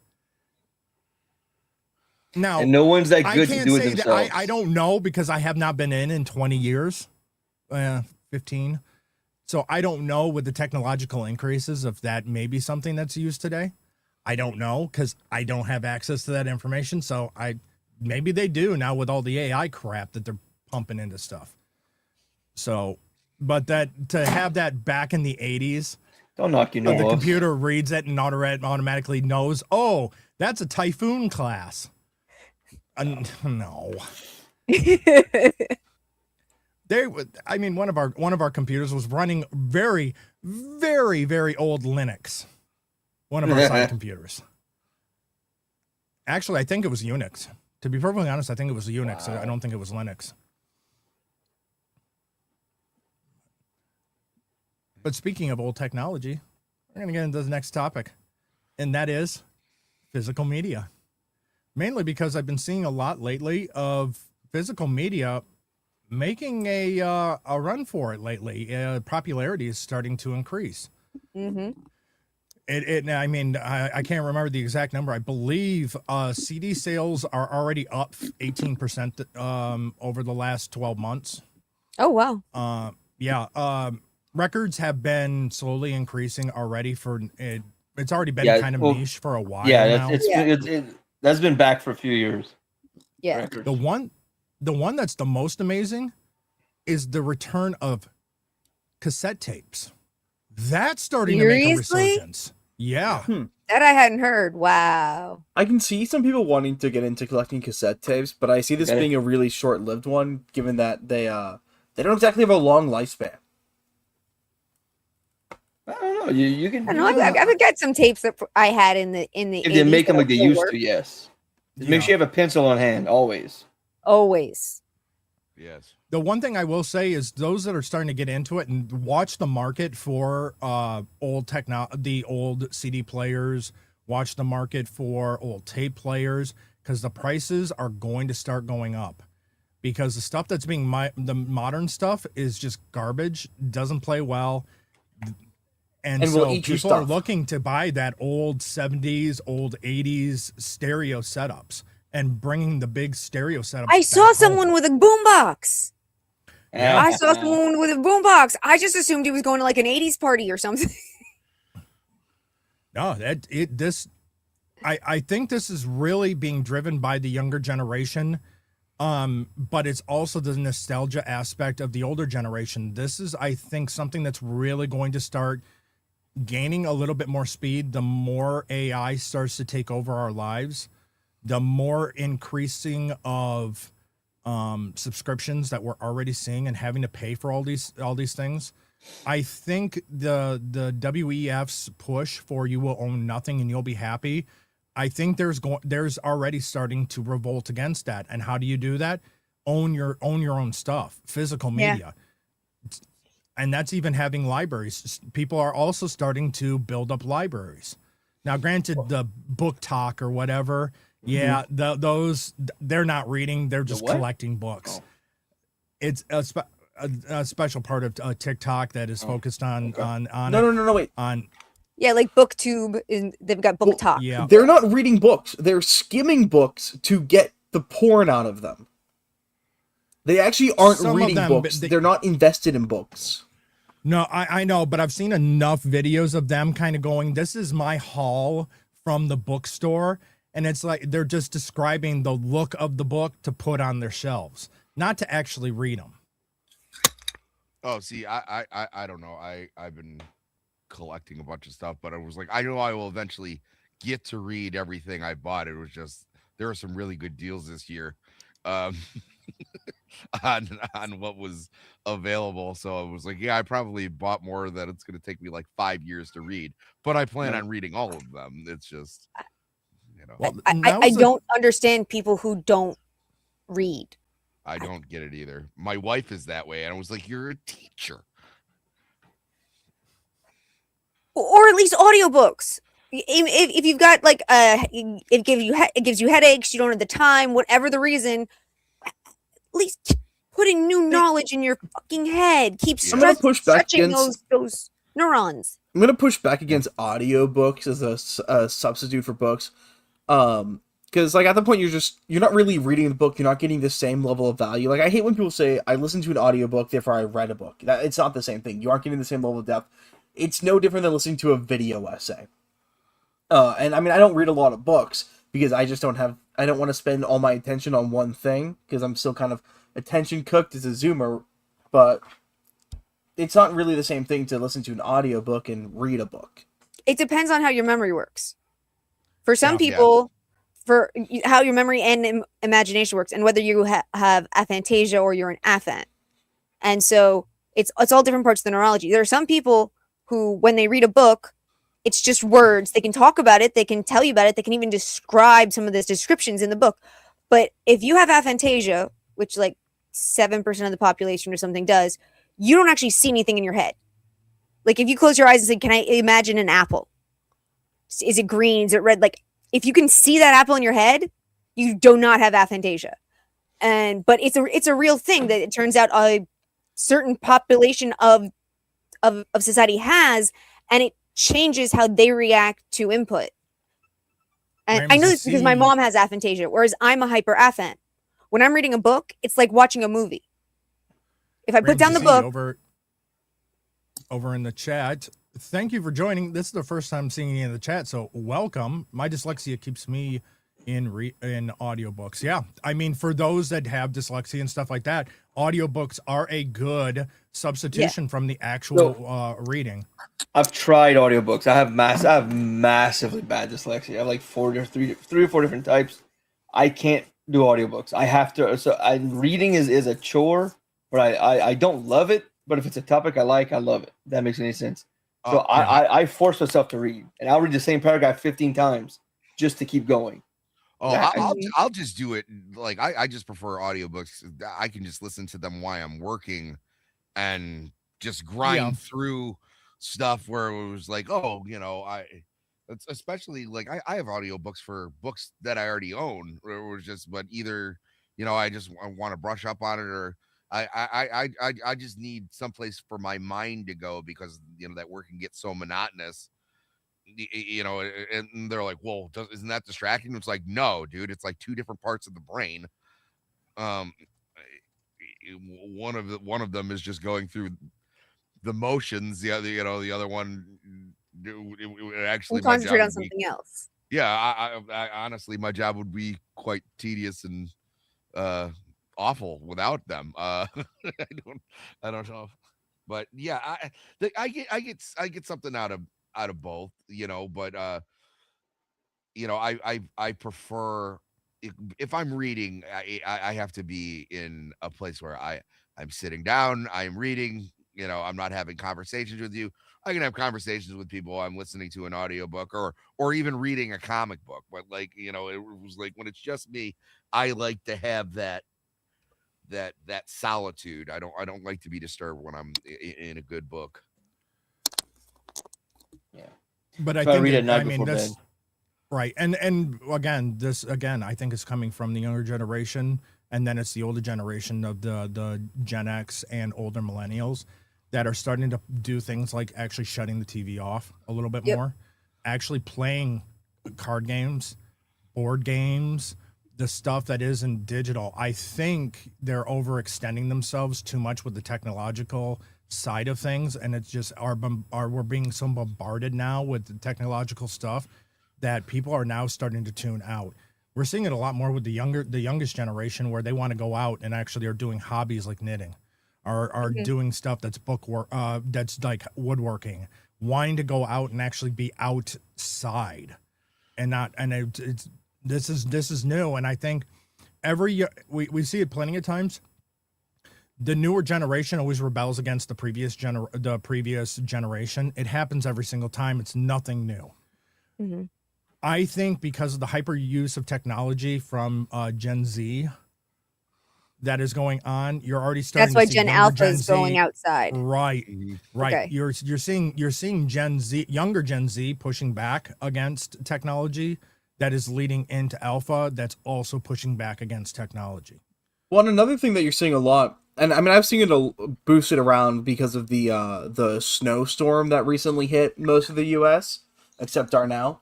Now, And no one's that I good to can't do it say that themselves. I don't know because I have not been in 20 years, 15. So I don't know with the technological increases if that may be something that's used today. I don't know because I don't have access to that information. So maybe they do now with all the AI crap that they're pumping into stuff. So, but to have that back in the 80s, Don't knock you the no off. computer reads it and automatically knows, oh, that's a Typhoon class. No. One of our computers was running very, very, very old Linux. One of our side computers. Actually, I think it was Unix. To be perfectly honest, I think it was Unix. Wow. I don't think it was Linux. But speaking of old technology, we're going to get into the next topic, and that is physical media. Mainly because I've been seeing a lot lately of physical media making a run for it lately. Popularity is starting to increase. Mm-hmm. I mean, I can't remember the exact number. I believe CD sales are already up 18% over the last 12 months. Oh, wow. Yeah. Records have been slowly increasing already for it. It's already been kind of niche for a while now. That's been back for a few years. Yeah. Records. The one that's the most amazing is the return of cassette tapes. That's starting to make a resurgence. Yeah. That I hadn't heard. Wow. I can see some people wanting to get into collecting cassette tapes, but I see this being a really short-lived one, given that they don't exactly have a long lifespan. I don't know. You can. I don't know. I've got some tapes that I had in the. If they make them like they used to, yes. Just make sure you have a pencil on hand always. Always. Yes. The one thing I will say is those that are starting to get into it and watch the market for the old CD players, watch the market for old tape players, because the prices are going to start going up. Because the stuff that's being the modern stuff is just garbage, doesn't play well. And so people are looking to buy that old 70s, old 80s stereo setups and bringing the big stereo setups. I saw someone with a boombox. Yeah. I saw someone with a boombox. I just assumed he was going to like an 80s party or something. No, I think this is really being driven by the younger generation. But it's also the nostalgia aspect of the older generation. This is, I think, something that's really going to start gaining a little bit more speed the more AI starts to take over our lives, the more increasing of subscriptions that we're already seeing and having to pay for all these things. I think the WEF's push for you will own nothing and you'll be happy. I think there's already starting to revolt against that. And how do you do that? Own your own stuff, physical media. Yeah. And that's even having libraries. People are also starting to build up libraries. Now, granted, the book talk or whatever, those they're not reading; they're just collecting books. Oh. It's a special part of TikTok that is focused on wait. Yeah, like BookTube, they've got book talk. Yeah. They're not reading books. They're skimming books to get the porn out of them. They actually aren't reading books. They're not invested in books. No, I know, but I've seen enough videos of them kind of going, this is my haul from the bookstore. And it's like they're just describing the look of the book to put on their shelves, not to actually read them. Oh, see, I don't know. I've been collecting a bunch of stuff, but I was like, I know I will eventually get to read everything I bought. It was just there were some really good deals this year on what was available. So I was like, yeah, I probably bought more that it's going to take me like 5 years to read, but I plan on reading all of them. It's just, you know, well, I don't understand people who don't read. I don't get it either. My wife is that way, and I was like, you're a teacher. Or at least audiobooks. If you've got like it gives you headaches, you don't have the time, whatever the reason, at least putting new knowledge in your fucking head. Keep stretching those neurons. I'm gonna push back against audiobooks as a substitute for books. Because like at the point you're not really reading the book, you're not getting the same level of value. Like I hate when people say I listened to an audiobook, therefore I read a book. It's not the same thing. You aren't getting the same level of depth. It's no different than listening to a video essay. And I mean, I don't read a lot of books because I don't want to spend all my attention on one thing because I'm still kind of attention cooked as a Zoomer, but it's not really the same thing to listen to an audiobook and read a book. It depends on how your memory works. For some people, for how your memory and imagination works and whether you have aphantasia or you're an aphant. And so it's all different parts of the neurology. There are some people who, when they read a book, it's just words. They can talk about it. They can tell you about it. They can even describe some of the descriptions in the book. But if you have aphantasia, which like 7% of the population or something does, you don't actually see anything in your head. Like if you close your eyes and say, "Can I imagine an apple? Is it green? Is it red?" Like if you can see that apple in your head, you do not have aphantasia. But it's a real thing that it turns out a certain population of society has, and it changes how they react to input. And I know this because my mom has aphantasia, whereas I'm a hyper aphan. When I'm reading a book, it's like watching a movie. If I put down the book over in the chat, thank you for joining. This is the first time seeing you in the chat, so welcome. My dyslexia keeps me in audiobooks. Yeah, I mean, for those that have dyslexia and stuff like that, audiobooks are a good substitution from the actual reading. I've tried audiobooks. I have massively bad dyslexia. I have like three or four different types. I can't do audiobooks. I have to. So reading is a chore, but I don't love it. But if it's a topic I like, I love it. If that makes any sense. So I force myself to read, and I'll read the same paragraph 15 times just to keep going. Oh, I'll just do it. Like I just prefer audiobooks. I can just listen to them while I'm working and just grind through stuff where it was like, oh, it's especially like I have audiobooks for books that I already own, or just, but either, I just want to brush up on it, or I just need someplace for my mind to go, because, that work can get so monotonous. And they're like, well, isn't that distracting? It's like, no, dude, it's like two different parts of the brain. One of them is just going through the motions. The other one, it actually concentrate on something else. Yeah, I honestly, my job would be quite tedious and awful without them. I don't know, but yeah, I get something out of both, but I prefer, if I'm reading, I have to be in a place where I'm sitting down, I'm reading, I'm not having conversations with you. I can have conversations with people. I'm listening to an audiobook or even reading a comic book, but like, it was like, when it's just me, I like to have that solitude. I don't like to be disturbed when I'm in a good book. Yeah, but I think that's right. And again, I think it's coming from the younger generation, and then it's the older generation of the Gen X and older millennials that are starting to do things like actually shutting the TV off a little bit more, actually playing card games, board games, the stuff that isn't digital. I think they're overextending themselves too much with the technological side of things, and it's just we're being so bombarded now with the technological stuff that people are now starting to tune out. We're seeing it a lot more with the youngest generation, where they want to go out and actually are doing hobbies like knitting, are doing stuff that's bookwork, that's like woodworking, wanting to go out and actually be outside, and not. And this is new, and I think every year we see it plenty of times. The newer generation always rebels against the previous generation. It happens every single time. It's nothing new. Mm-hmm. I think because of the hyper use of technology from Gen Z that is going on, you're already starting. That's why to see Gen Alpha is going outside. Right. Okay. You're seeing Gen Z, younger Gen Z, pushing back against technology. That is leading into Alpha. That's also pushing back against technology. Well, and another thing that you're seeing a lot, and I mean, I've seen it boosted around because of the snowstorm that recently hit most of the U.S. except Darnell,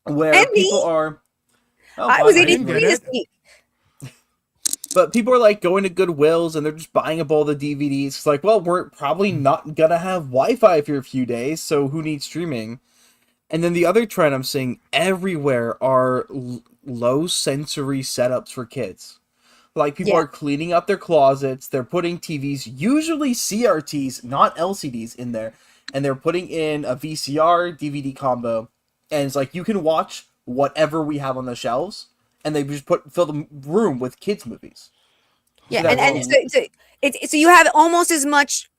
where people are. Oh, I was 83 this week. But people are like going to Goodwills and they're just buying up all the DVDs. It's like, well, we're probably not gonna have Wi-Fi for a few days, so who needs streaming? And then the other trend I'm seeing everywhere are low sensory setups for kids. Like, people are cleaning up their closets, they're putting TVs, usually CRTs, not LCDs, in there, and they're putting in a VCR DVD combo, and it's like, you can watch whatever we have on the shelves, and they just fill the room with kids' movies. Yeah, so you have almost as much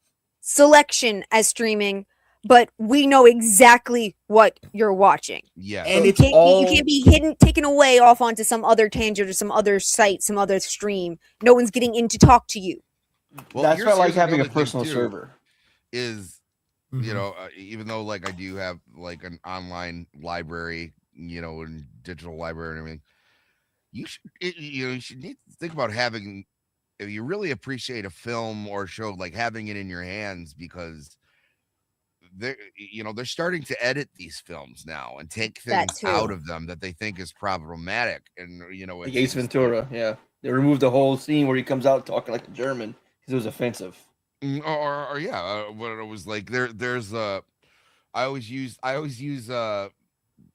selection as streaming, but we know exactly what you're watching. Yeah, and you can't be taken away off onto some other tangent or some other site, some other stream. No one's getting in to talk to you. Well, that's why I like having a personal server. is, you know, even though like I do have like an online library, you know, and digital library and everything, you should need to think about having, if you really appreciate a film or show, like having it in your hands, because they're starting to edit these films now and take things out of them that they think is problematic. And like Ace Ventura, yeah, they removed the whole scene where he comes out talking like a German because it was offensive. Or what it was like, there's I always use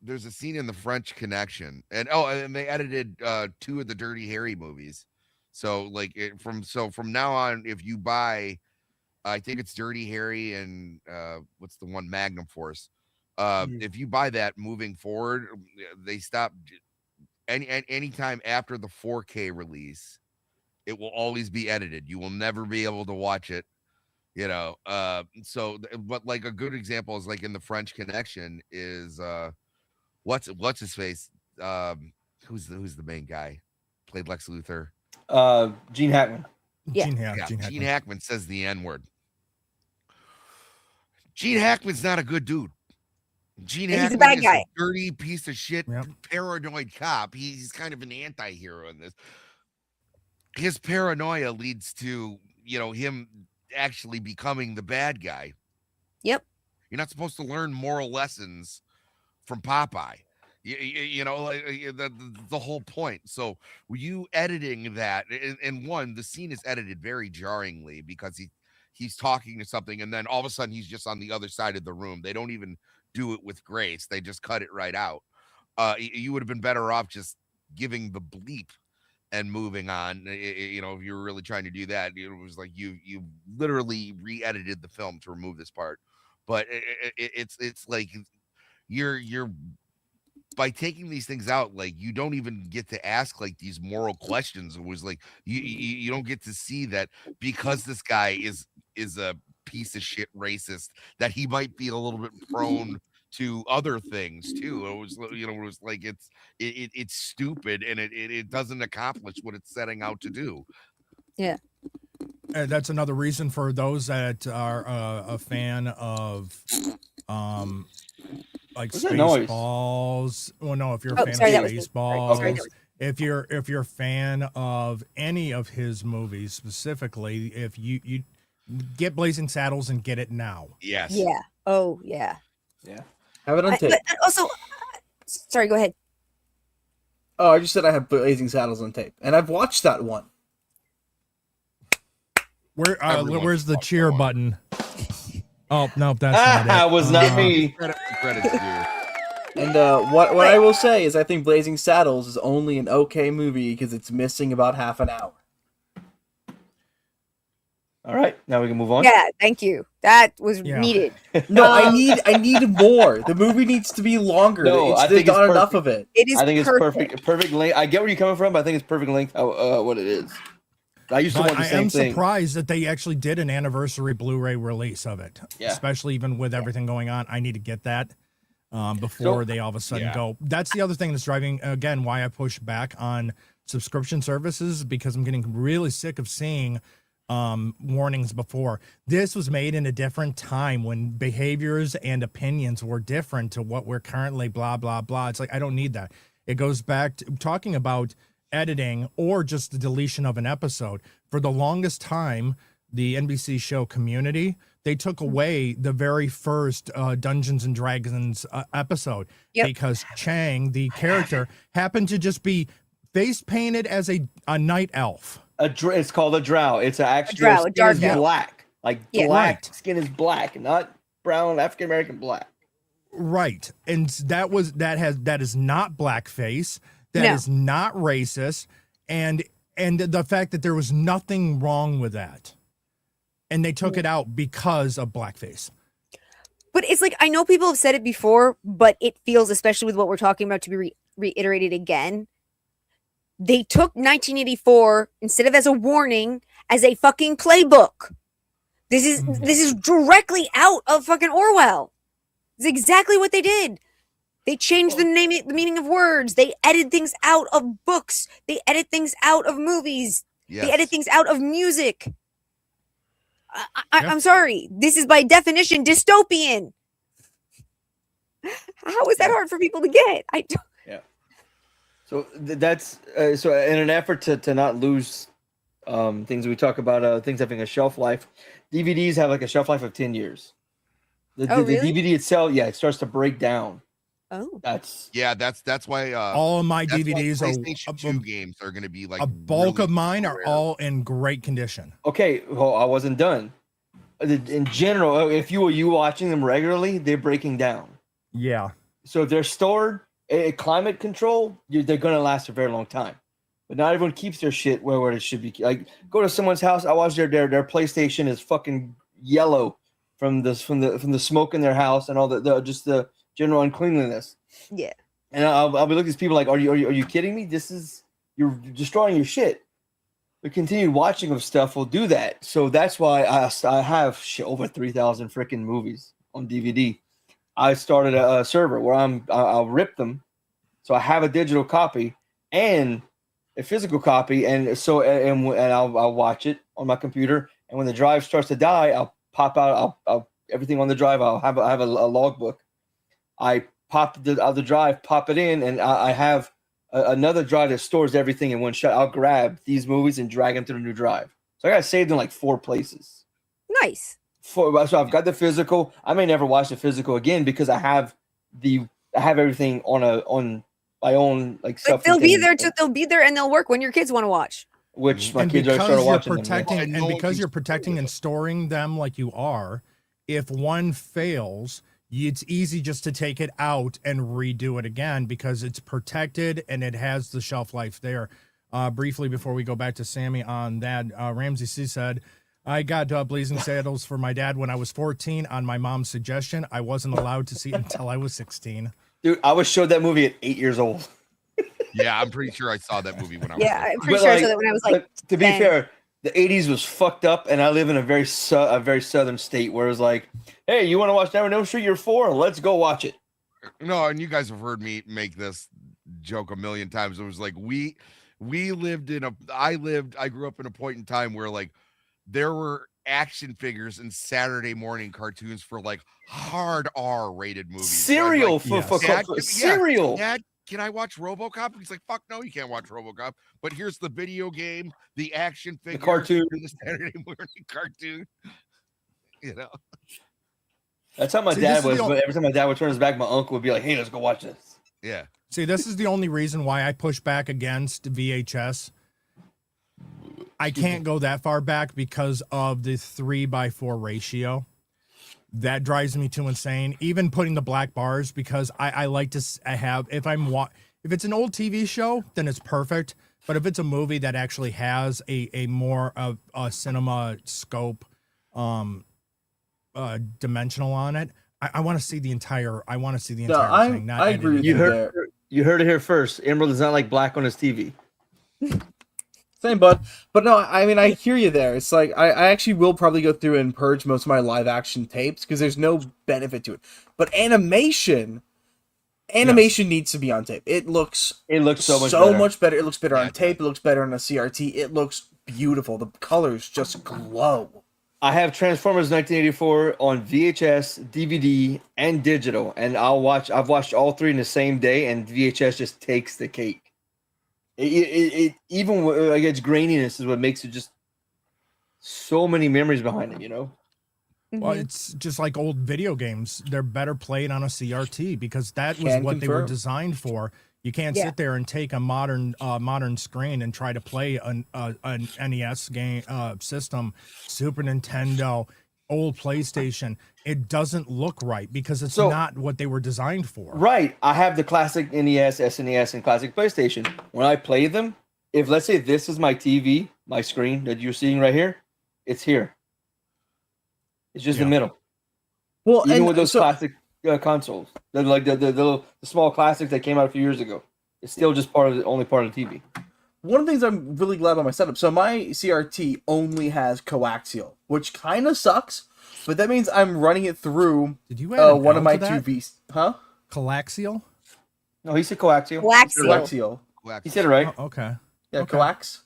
there's a scene in The French Connection, and they edited 2 of the Dirty Harry movies. So like from now on, if you buy, I think it's Dirty Harry and what's the one, Magnum Force. If you buy that moving forward, they stop anytime after the 4K release. It will always be edited. You will never be able to watch it. But like a good example is like in The French Connection is what's his face? Who's the main guy? Played Lex Luthor. Gene Hackman. Yeah. Gene Hackman says the N-word. Gene Hackman's not a good dude. Gene Hackman a bad guy. A dirty piece of shit, paranoid cop. He's kind of an anti-hero in this. His paranoia leads to, him actually becoming the bad guy. Yep. You're not supposed to learn moral lessons from Popeye. The whole point. So were you editing that? And one, the scene is edited very jarringly because he's talking to something, and then all of a sudden he's just on the other side of the room. They don't even do it with grace. They just cut it right out. You would have been better off just giving the bleep and moving on. If you were really trying to do that, it was like you literally re-edited the film to remove this part. But it's like you're by taking these things out, like you don't even get to ask like these moral questions. It was like you don't get to see that because this guy is a piece of shit racist, that he might be a little bit prone to other things too. It was like it's stupid, and it doesn't accomplish what it's setting out to do. Yeah. And that's another reason for those that are a fan of like Spaceballs. Well, no, if you're a fan of Spaceballs, if you're a fan of any of his movies specifically, if you get Blazing Saddles and get it now. Yes. Yeah. Oh, yeah. Yeah. Have it on tape. But also, sorry, go ahead. Oh, I just said I have Blazing Saddles on tape, and I've watched that one. Where's the cheer button? Oh no, that's not it. That was not me. Credit to you. And what I will say is I think Blazing Saddles is only an okay movie because it's missing about half an hour. All right, now we can move on. Yeah, thank you. That was needed. No, I need more. The movie needs to be longer. No, I think there's not it's enough of it. It is. I think it's perfect length. I get where you're coming from, but I think it's perfect length. What it is. I used to want the same thing. I am surprised that they actually did an anniversary Blu-ray release of it. Yeah. Especially even with everything going on. I need to get that before they all of a sudden go. That's the other thing that's driving, again, why I push back on subscription services, because I'm getting really sick of seeing warnings before. This was made in a different time when behaviors and opinions were different to what we're currently blah, blah, blah. It's like, I don't need that. It goes back to talking about editing or just the deletion of an episode. For the longest time, the NBC show Community, they took away the very first Dungeons and Dragons episode because Chang, the character, happened to just be face painted as a night elf. It's called a drow. It's actually drow, a dark skin is elf. black. Like black skin is black, not brown African American black. Right. And that is not blackface. That is not racist, and the fact that there was nothing wrong with that, and they took it out because of blackface. But it's like, I know people have said it before, but it feels, especially with what we're talking about, to be reiterated again. They took 1984 instead of as a warning, as a fucking playbook. This is directly out of fucking Orwell. It's exactly what they did. They changed the meaning of words. They edit things out of books. They edit things out of movies. Yes. They edit things out of music. I'm sorry. This is by definition dystopian. How is that hard for people to get? I don't. So that's so in an effort to not lose things we talk about things having a shelf life. DVDs have like a shelf life of 10 years. The Really? DVD itself, it starts to break down. Oh, That's why All of my that's why DVDs PlayStation 2 are games are going to be like a bulk really of mine are rare. all in great condition. okay. Well, I wasn't done. In general, if you watching them regularly, they're breaking down. Yeah. So if they're stored climate control, they're going to last a very long time. But not everyone keeps their shit where it should be. Like, go to someone's house. I watch their PlayStation is fucking yellow from the smoke in their house and all the general uncleanliness. yeah. And I'll be looking at these people like, are you kidding me? You're destroying your shit. The continued watching of stuff will do that. So that's why I have over 3,000 freaking movies on DVD. I started a server where I'll rip them, so I have a digital copy and a physical copy, and I'll watch it on my computer. And when the drive starts to die, I'll pop out. I'll everything on the drive. I'll have a logbook. I pop the drive, pop it in, and I have another drive that stores everything in one shot. I'll grab these movies and drag them to the new drive. So I got saved in like 4 places. Nice. So I've got the physical. I may never watch the physical again because I have everything on my own like stuff. But they'll be there they'll be there and they'll work when your kids want to watch. Which my And kids are because started you're watching protecting, them. and because you're protecting and storing them like you are, if one fails, it's easy just to take it out and redo it again because it's protected and it has the shelf life there. Briefly before we go back to Sammy on that, Ramsey C said, I got Blazing Saddles for my dad when I was 14 on my mom's suggestion. I wasn't allowed to see it until I was 16. Dude, I was showed that movie at 8 years old. Yeah, I'm pretty sure I saw that movie when I was. Yeah, I'm pretty sure I saw that when I was like. But to be 10. fair, the 80s was fucked up, and I live in a very southern state where it's like, hey, you want to watch Never No Street? You're 4. Let's go watch it. No, and you guys have heard me make this joke a million times. It was like I grew up in a point in time where like there were action figures and Saturday morning cartoons for like hard R rated movies. Cereal Dad, cereal. Dad, can I watch RoboCop? He's like, fuck no, you can't watch RoboCop. But here's the video game, the action figure, cartoon, the Saturday morning cartoon. You know, that's how my dad was. But every time my dad would turn his back, my uncle would be like, "Hey, let's go watch this." Yeah. See, this is the only reason why I push back against VHS. I can't go that far back because of the 3:4 ratio. That drives me too insane. Even putting the black bars, because I like to have, if it's an old TV show, then it's perfect. But if it's a movie that actually has a more of a cinema scope, dimensional on it, I want to see the entire. I want to see the entire thing. Not I agree with you there. You heard it here first. Emerald is not like black on his TV. Same, bud. But no, I mean, I hear you there. It's like, I actually will probably go through and purge most of my live action tapes because there's no benefit to it. But animation needs to be on tape. It looks so much better. It looks better on tape. It looks better on a CRT. It looks beautiful. The colors just glow. I have Transformers 1984 on VHS, DVD, and digital, and I've watched all 3 in the same day, and VHS just takes the cake. It even like its graininess is what makes it just so many memories behind it, you know. Well, it's just like old video games. They're better played on a CRT because that was what they were designed for. You can't sit there and take a modern screen and try to play an NES game system, Super Nintendo, old PlayStation. It doesn't look right because it's not what they were designed for. Right. I have the classic NES, SNES, and classic PlayStation. When I play them, if let's say this is my TV, my screen that you're seeing right here, it's here. It's just the middle. Well, even with those classic consoles, they're like the small classics that came out a few years ago. It's still just only part of the TV. One of the things I'm really glad about my setup. So my CRT only has coaxial, which kind of sucks, but that means I'm running it through. Did you add one of my 2 Vs? Huh? Coaxial? No, he said coaxial. Coaxial. He said it right. Oh, okay. Yeah, Okay. coax.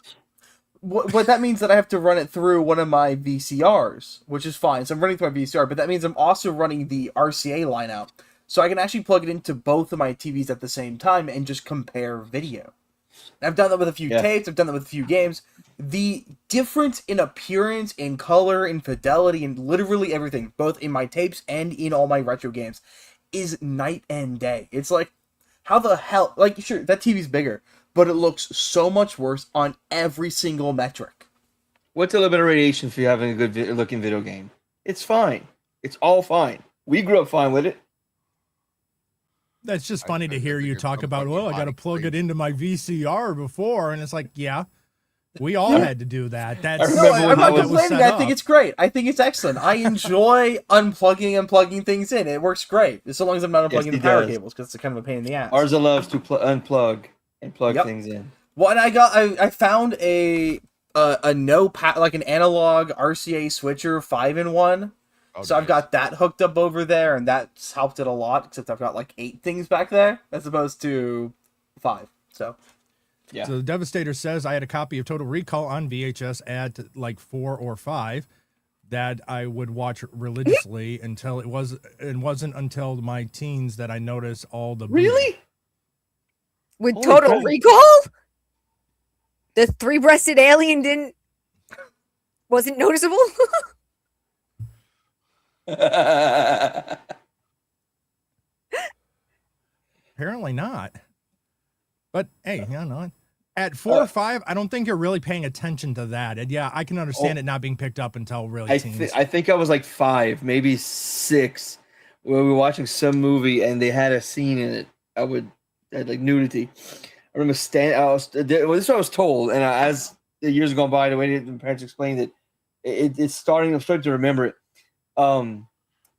what that means that I have to run it through one of my VCRs, which is fine. So I'm running through my VCR, but that means I'm also running the RCA line out. So I can actually plug it into both of my TVs at the same time and just compare video. And I've done that with a few tapes, I've done that with a few games. The difference in appearance, in color, in fidelity, and literally everything, both in my tapes and in all my retro games, is night and day. It's like, how the hell, like, sure, that TV's bigger, but it looks so much worse on every single metric. What's a little bit of radiation for you having a good looking video game? It's fine. It's all fine. We grew up fine with it. That's just funny to I hear think you it's talk some about, fucking well, I got to body plug it plate. into my VCR before. And it's like, yeah, we all had to do that. That's remember No, when I'm I not was complaining. I think it's great. I think it's excellent. I enjoy unplugging and plugging things in. It works great. So long as I'm not Yes, unplugging he the power does. cables, because it's kind of a pain in the ass. Arza loves to unplug and plug Yep. things in. Well, and I found a like an analog RCA switcher 5-in-1. Oh, So I've nice. got that hooked up over there, and that's helped it a lot. Except I've got like 8 things back there as opposed to 5. So Yeah. So the Devastator says I had a copy of Total Recall on VHS at like 4 or 5 that I would watch religiously until it wasn't until my teens that I noticed all the booty. Really? With Holy Total crap. Recall, the 3-breasted alien wasn't noticeable. Apparently not. But hey, you know, at 4 or 5, I don't think you're really paying attention to that. And yeah, I can understand it not being picked up until really teens. I think I was like 5, maybe 6, where we were watching some movie and they had a scene in it. Had like nudity. I remember this is what I was told, and as the years gone by, the way the parents explained it, I'm starting to remember it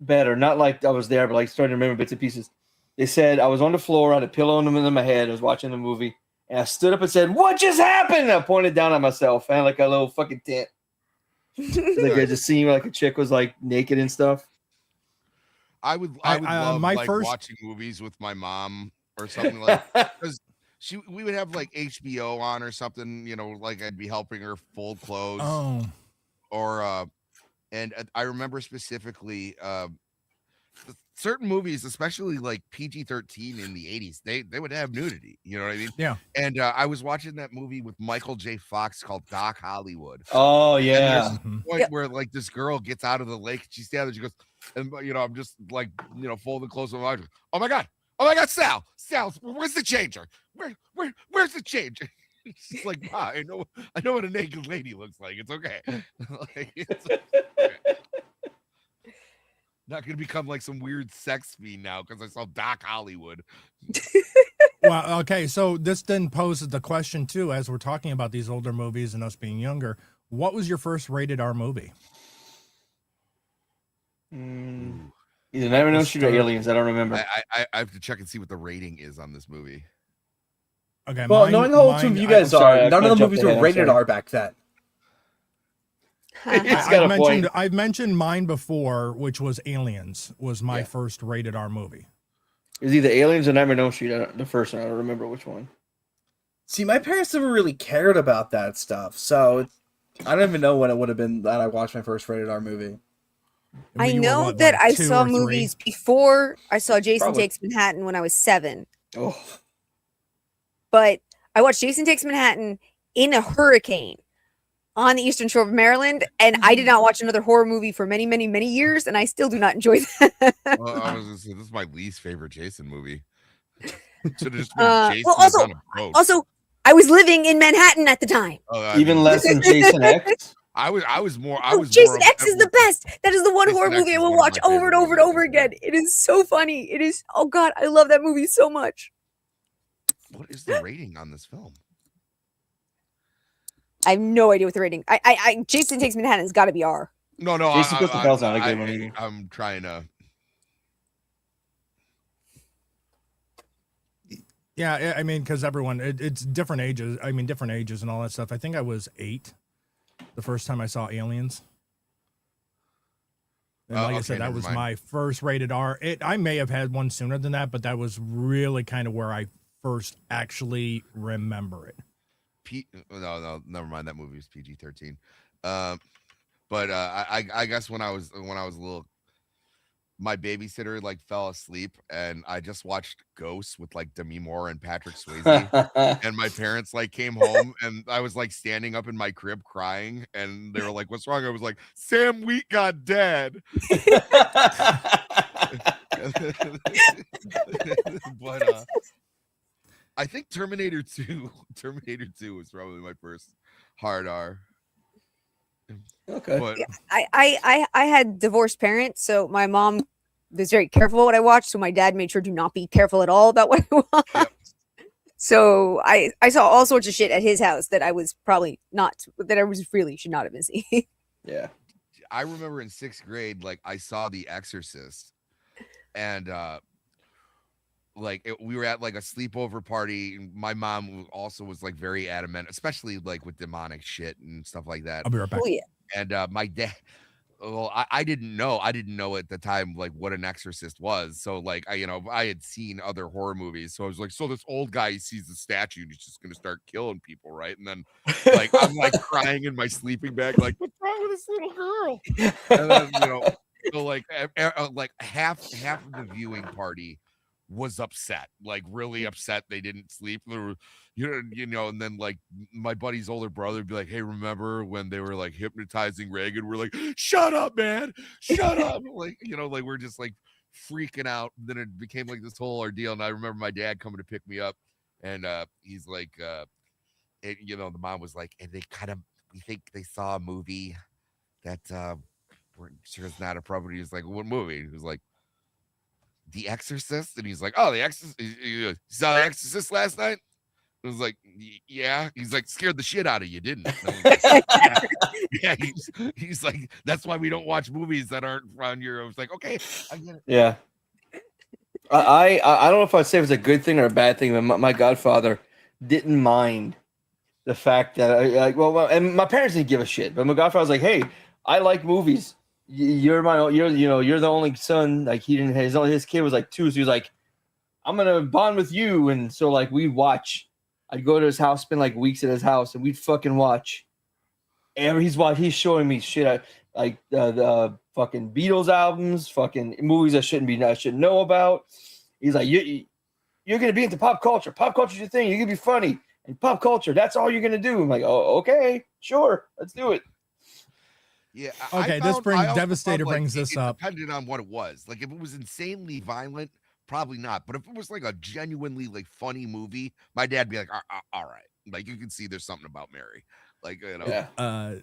better. Not like I was there, but like starting to remember bits and pieces. They said I was on the floor, I had a pillow in my head, I was watching the movie, and I stood up and said, "What just happened?" And I pointed down at myself, and like a little fucking tent. Like I just seen like a chick was like naked and stuff. I would I- love my like first- watching movies with my mom or something like because we would have like HBO on or something, you know, like I'd be helping her fold clothes Oh, or and I remember specifically certain movies, especially like PG-13 in the 80s, they would have nudity, you know what I mean? yeah. And I was watching that movie with Michael J. Fox called Doc Hollywood. Oh And yeah. there's a Mhm. point Yep. where like this girl gets out of the lake, she stands there, she goes, and you know, I'm just like, you know, folding clothes on my mind. Oh my god, Sal, where's the changer? Where's the changer? She's like, "Ma, I know what a naked lady looks like. It's okay." Like, it's not gonna become like some weird sex fiend now because I saw Doc Hollywood. Well, okay. So this then poses the question too, as we're talking about these older movies and us being younger. What was your first rated R movie? Either Never Known Street or Aliens. I don't remember. I have to check and see what the rating is on this movie. Okay. well, knowing how old some of you guys I'm sorry, I are, none of kinda the movies jumped were ahead, I'm rated sorry. R back then. It's got a point. I've mentioned mine before, which was Aliens, was my Yeah. first rated R movie. It was either Aliens or Never Known Street. The first one. I don't remember which one. See, my parents never really cared about that stuff, so I don't even know when it would have been that I watched my first rated R movie. And I you were know what, that like I 2 saw or 3? movies before I saw Jason Probably. Takes Manhattan when I was 7, Oh, but I watched Jason Takes Manhattan in a hurricane on the eastern shore of Maryland, and I did not watch another horror movie for many, many, many years, and I still do not enjoy that. Well, I was gonna say, this is my least favorite Jason movie. Should have just been Jason well, is also- on a boat. Also, I was living in Manhattan at the time. Oh, I even mean, less than Jason X. I was more. Oh, more Jason of- X is the best. That is the one Jason horror X movie I is will one of watch my over and favorite over and movies. over again. It is so funny. It is. Oh God, I love that movie so much. What is the rating on this film? I have no idea what the rating. I Jason Takes Manhattan has got to be R. No, Jason Puts the Bells on, I give him either. I'm trying to. Yeah, I mean, because everyone, it's different ages. I mean, different ages and all that stuff. I think I was 8 the first time I saw Aliens. And Oh, like I okay, said, that never was mind. my first rated R. I may have had one sooner than that, but that was really kind of where I first actually remember it. No, never mind. That movie was PG-13. But I guess when I was a little, my babysitter like fell asleep, and I just watched Ghosts with like Demi Moore and Patrick Swayze. And my parents like came home, and I was like standing up in my crib crying, and they were like, "What's wrong?" I was like, "Sam Wheat got dead." But I think Terminator 2 was probably my first hard R. Okay. But I had divorced parents, so my mom was very careful what I watched. So my dad made sure to not be careful at all about what I watched. Yep. So I saw all sorts of shit at his house that I was probably not, that I was really should not have been seeing. Yeah. I remember in 6th grade, like I saw The Exorcist, and we were at like a sleepover party. My mom also was like very adamant, especially like with demonic shit and stuff like that. I'll be right back. Oh yeah. And my dad, well, I didn't know at the time like what an exorcist was. So like I had seen other horror movies, so I was like, so this old guy, he sees the statue and he's just gonna start killing people, right? And then like I'm like crying in my sleeping bag, like, what's wrong with this little girl? And then so like half of the viewing party was upset, like really upset they didn't sleep. There were, and then like my buddy's older brother would be like, "Hey, remember when they were like hypnotizing Reagan?" We're like, "Shut up, man, shut up!" Like like we're just like freaking out. Then it became like this whole ordeal. And I remember my dad coming to pick me up, and he's like, the mom was like, and we think they saw a movie that we're sure is not appropriate. He was like, "What movie?" He was like, The Exorcist. And he's like, "Oh, The Exorcist, you saw The Exorcist last night?" I was like, "Yeah." He's like, "Scared the shit out of you, didn't it?" Like, yeah. He's like, "That's why we don't watch movies that aren't on your." I was like, "Okay, I get it." Yeah. I don't know if I'd say it was a good thing or a bad thing, but my godfather didn't mind the fact that and my parents didn't give a shit, but my godfather was like, "Hey, I like movies. You're the only son." Like his kid was like 2, so he was like, "I'm gonna bond with you," and so like we'd watch. I'd go to his house, spend like weeks at his house, and we'd fucking watch. He's showing me shit like the fucking Beatles albums, fucking movies I shouldn't know about. He's like, "You're gonna be into pop culture. Pop culture's your thing. You're gonna be funny and pop culture. That's all you're gonna do." I'm like, "Oh, okay, sure, let's do it." Yeah. Okay, Devastator brings this up. Depended on what it was. Like if it was insanely violent, probably not. But if it was like a genuinely like funny movie, my dad'd be like, all right. Like you can see there's something about Mary. Like, Yeah.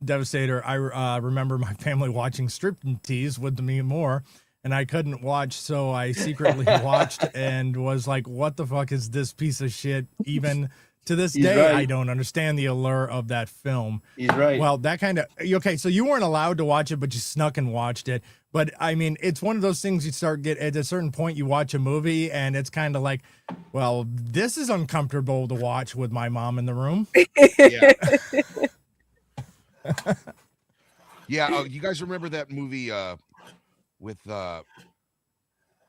Devastator. I remember my family watching Striptease with me more, and I couldn't watch, so I secretly watched and was like, "What the fuck is this piece of shit?" Even to this He's day, right. I don't understand the allure of that film. He's right. Well, that kind of okay. So you weren't allowed to watch it, but you snuck and watched it. But I mean, it's one of those things you start get at a certain point. You watch a movie, and it's kind of like, well, this is uncomfortable to watch with my mom in the room. yeah. Yeah. Oh, you guys remember that movie with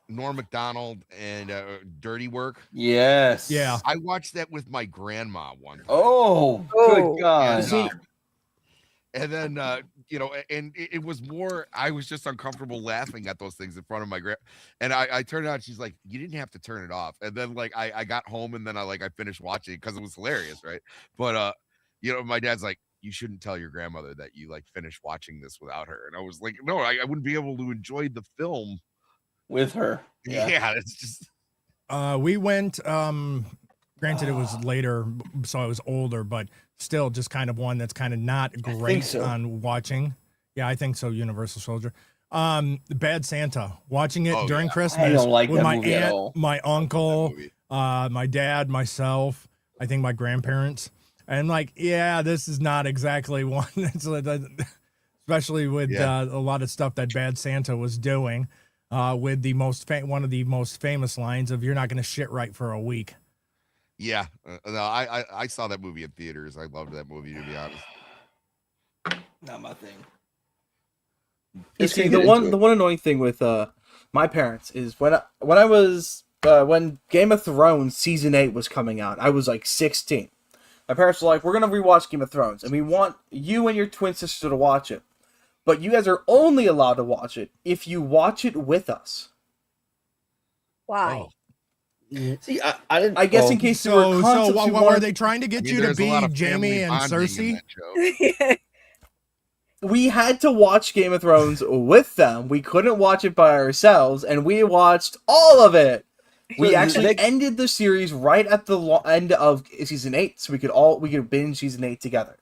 Norm Macdonald and Dirty Work? Yes. Yeah. I watched that with my grandma one time. Oh, Oh. good God. And then, and it was more, I was just uncomfortable laughing at those things in front of my grand. And I turned it on. She's like, "You didn't have to turn it off." And then like, I got home and then I finished watching it because it was hilarious. Right. But, my dad's like, "You shouldn't tell your grandmother that you like finished watching this without her." And I was like, "No, I wouldn't be able to enjoy the film with her." Yeah, it's just we went granted it was later, so I was older, but still just kind of one that's kind of not great on watching. Yeah, I think so. Universal Soldier. Bad Santa, watching it during Christmas. I don't like with that my movie aunt, at all. my uncle, my dad, myself, I think my grandparents. And like, yeah, this is not exactly one that's especially with a lot of stuff that Bad Santa was doing. With the one of the most famous lines of "You're not going to shit right for a week." Yeah, no, I saw that movie in theaters. I loved that movie, to be honest. Not my thing. You see, the one annoying thing with my parents is when Game of Thrones season 8 was coming out, I was like 16. My parents were like, we're going to rewatch Game of Thrones, and we want you and your twin sister to watch it. But you guys are only allowed to watch it if you watch it with us. Why? See, I didn't. I guess in case there were concepts you what wanted- were they trying to get you to there's a lot be of Jamie family and bonding in Cersei? that show. We had to watch Game of Thrones with them. We couldn't watch it by ourselves, and we watched all of it. We So actually they- ended the series right at the end of season 8, so we could binge season 8 together.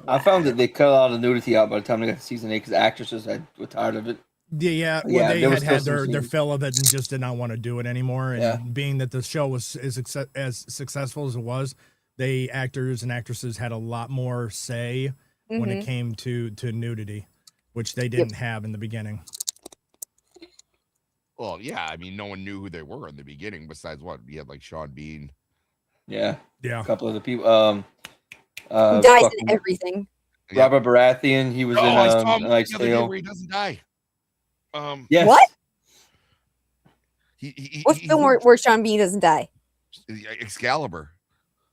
I found that they cut a lot of nudity out by the time they got to season 8 because actresses were tired of it. Yeah, well, Yeah, they there was had still their some scenes. fill of it and just did not want to do it anymore. And Yeah. being that the show was as successful as it was, they actors and actresses had a lot more say when it came to nudity, which they didn't have in the beginning. Well, yeah, I mean, no one knew who they were in the beginning. Besides, what you had like Sean Bean. Yeah, Yeah. a couple of the people. Who dies fucking in everything. Yeah. Robert Baratheon. He was Oh, I saw in him like the other day Sale. where he doesn't die. Yes. What? He What's the film where Sean Bean doesn't die? Excalibur.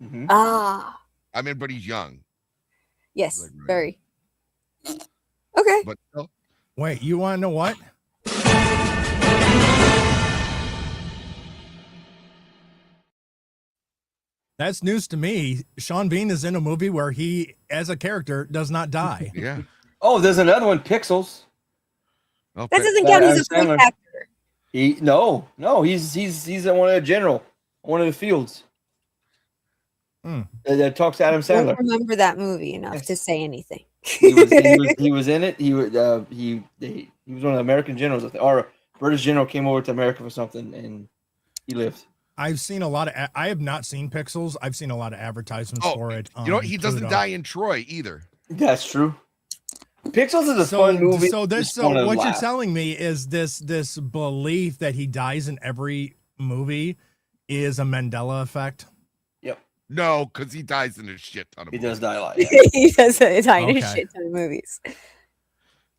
Mhm. Ah, I mean, but he's young. yes, Like, right. very. Okay. But still, Wait, you want to know what? That's news to me. Sean Bean is in a movie where he, as a character, does not die. yeah. Oh, there's another one, Pixels. Okay. That doesn't count. He's a Adam voice Sandler. actor. He's one of the general, one of the fields. That talks to Adam I don't Sandler. remember that movie enough Yes. to say anything. He was in it. He was one of the American generals, or a British general came over to America for something, and he lived. I've seen a lot of. I have not seen Pixels. I've seen a lot of advertisements for it. You know what? He doesn't Pluto. die in Troy either. That's true. Pixels is a fun movie. So Just wanna what you're laugh. telling me is this belief that he dies in every movie is a Mandela effect. Yep, No, because he dies in a shit ton of he movies. does die a lot. He does a tiny Okay. shit ton of movies.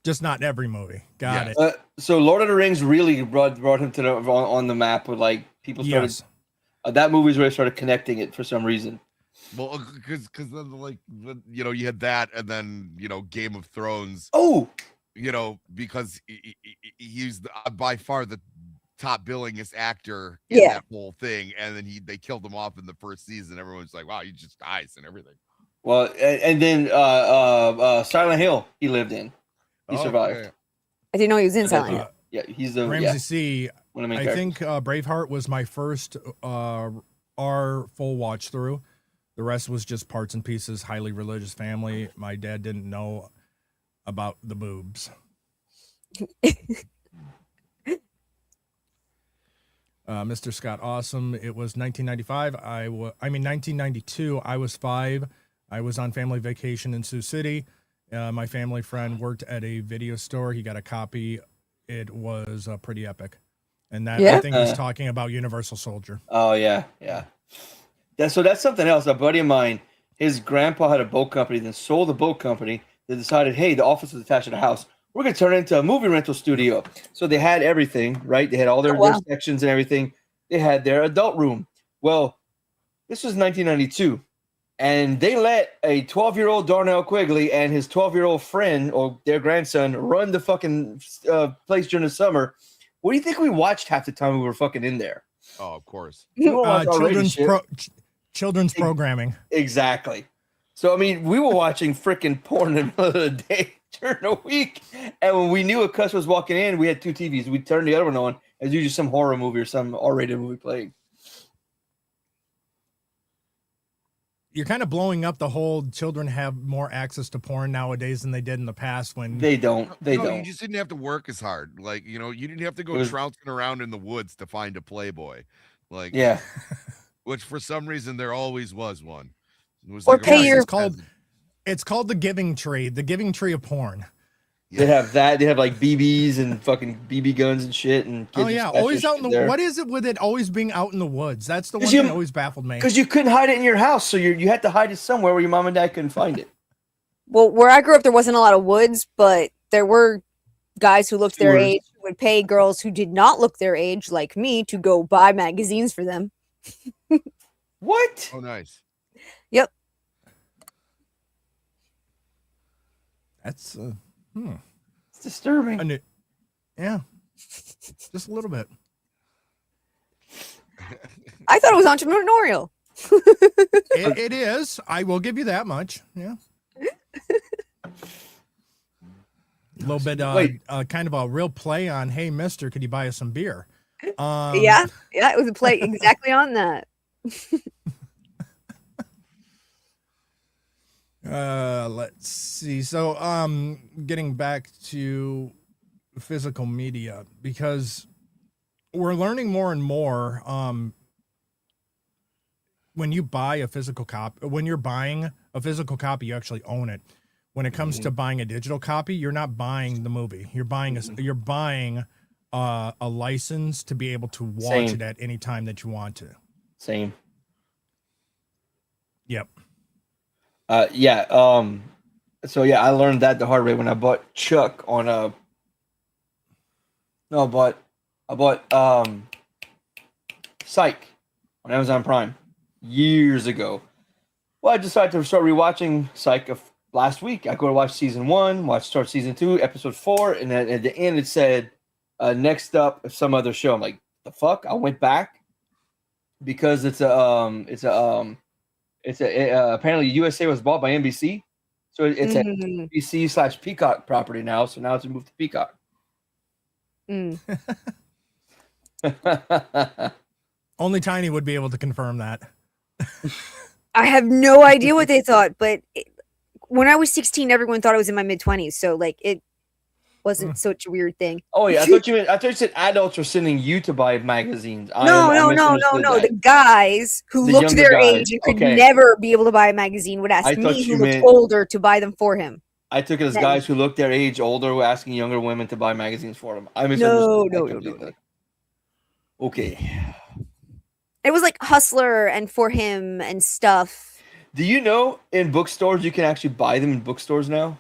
Just not in every movie. Got Yeah. it. So Lord of the Rings really brought him to on the map with like people started. Yes. That movie's where I started connecting it for some reason. Well, because then you had that, and then Game of Thrones. Oh, Because he's by far the top billingest actor in Yeah. that whole thing, and then they killed him off in the first season. Everyone's like, "Wow, he just dies and everything." well, and then Silent Hill he lived in. He Oh, survived. okay. I didn't know he was in Uh, Silent Hill. Yeah, he's the Ramsey C. one of the main I characters. think Braveheart was my first our full watch through. The rest was just parts and pieces. Highly religious family. My dad didn't know about the boobs. Mr. Scott, awesome. It was 1995. 1992. I was 5. I was on family vacation in Sioux City. My family friend worked at a video store. He got a copy. It was pretty epic. And that I Yeah? think he's talking about Universal Soldier. Oh yeah. That's something else. A buddy of mine, his grandpa had a boat company, then sold the boat company. They decided, hey, the office is attached to the house. We're gonna turn it into a movie rental studio. So they had everything, right? They had all their sections and everything. They had their adult room. Well, this was 1992, and they let a 12-year-old Darnell Quiggley and his 12-year-old friend or their grandson run the fucking place during the summer. What do you think we watched half the time we were fucking in there? Oh, of course. We don't watch R-rated Children's programming. Exactly. So I mean, we were watching freaking porn in the middle of the day during the week, and when we knew a cuss was walking in, we had 2 TVs. We'd turn the other one on. As usually some horror movie or some R-rated movie playing. You're kind of blowing up the whole children have more access to porn nowadays than they did in the past when They don't. They No, don't. You just didn't have to work as hard. Like, you didn't have to go It was- trouncing around in the woods to find a Playboy. Like, Yeah. which for some reason there always was one. It was Or like a pay your- it's called the giving tree of porn. They have that. They have like BBs and fucking BB guns and shit. And Oh yeah, always out in the. What is it with it always being out in the woods? That's the one you- that always baffled me. Because you couldn't hide it in your house, so you had to hide it somewhere where your mom and dad couldn't find it. Well, where I grew up, there wasn't a lot of woods, but there were guys who looked their Woods. age who would pay girls who did not look their age, like me, to go buy magazines for them. What? Oh, nice. Yep. That's It's disturbing. yeah, just a little bit. I thought it was entrepreneurial. It is. I will give you that much. Yeah. A little bit, Wait. kind of a real play on, hey, mister, could you buy us some beer? Yeah, it was a play exactly on that. Let's see. So, getting back to physical media, because we're learning more and more. When you buy a physical copy, when you're buying a physical copy, you actually own it. When it comes to buying a digital copy, you're not buying the movie. You're buying a license to be able to watch it at any time that you want to. Same. Yep. Yeah. So yeah, I learned that the hard way when I bought Chuck on a. No, I bought Psych on Amazon Prime years ago. Well, I decided to start rewatching Psych last week. I go to watch season 1, start season 2, episode 4, and then at the end it said, next up some other show. I'm like, the fuck? I went back because apparently USA was bought by NBC, so it's a NBC/Peacock property now. So now it's moved to Peacock. Only Tiny would be able to confirm that. I have no idea what they thought, but when I was 16, everyone thought I was in my mid-20s, so like it wasn't such a weird thing. Oh yeah, I thought you said adults are sending you to buy magazines. No. The guys who looked their age and could never be able to buy a magazine would ask me who looked older to buy them for him. I took it as guys who looked their age older were asking younger women to buy magazines for them. I No. Okay. It was like Hustler and For Him and stuff. Do you know in bookstores you can actually buy them in bookstores now?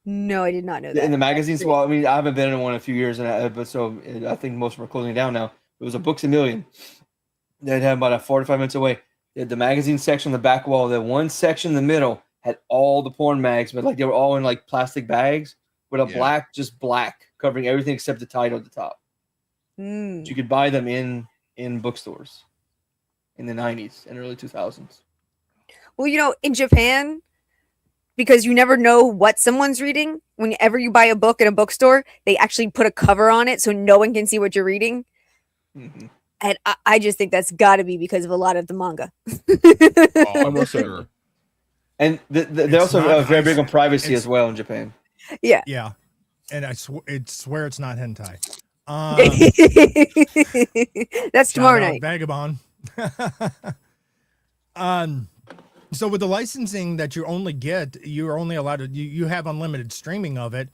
No, I did not know that. In the magazines, well, I mean, I haven't been in one in a few years, but I think most of them are closing down now. It was a Books A Million. They'd have about 45 minutes away. They had the magazine section on the back wall. The one section in the middle had all the porn mags, but like they were all in like plastic bags with a black covering everything except the title at the top. So you could buy them in bookstores in the 90s and early 2000s. Well, in Japan, because you never know what someone's reading, whenever you buy a book in a bookstore, they actually put a cover on it so no one can see what you're reading. Mm-hmm. And I just think that's got to be because of a lot of the manga. Almost sure. And they also are very big on privacy as well in Japan. Yeah. Yeah. And I swear it's not hentai. That's tomorrow night. Vagabond. So with the licensing that you only get, you're only allowed to, you have unlimited streaming of it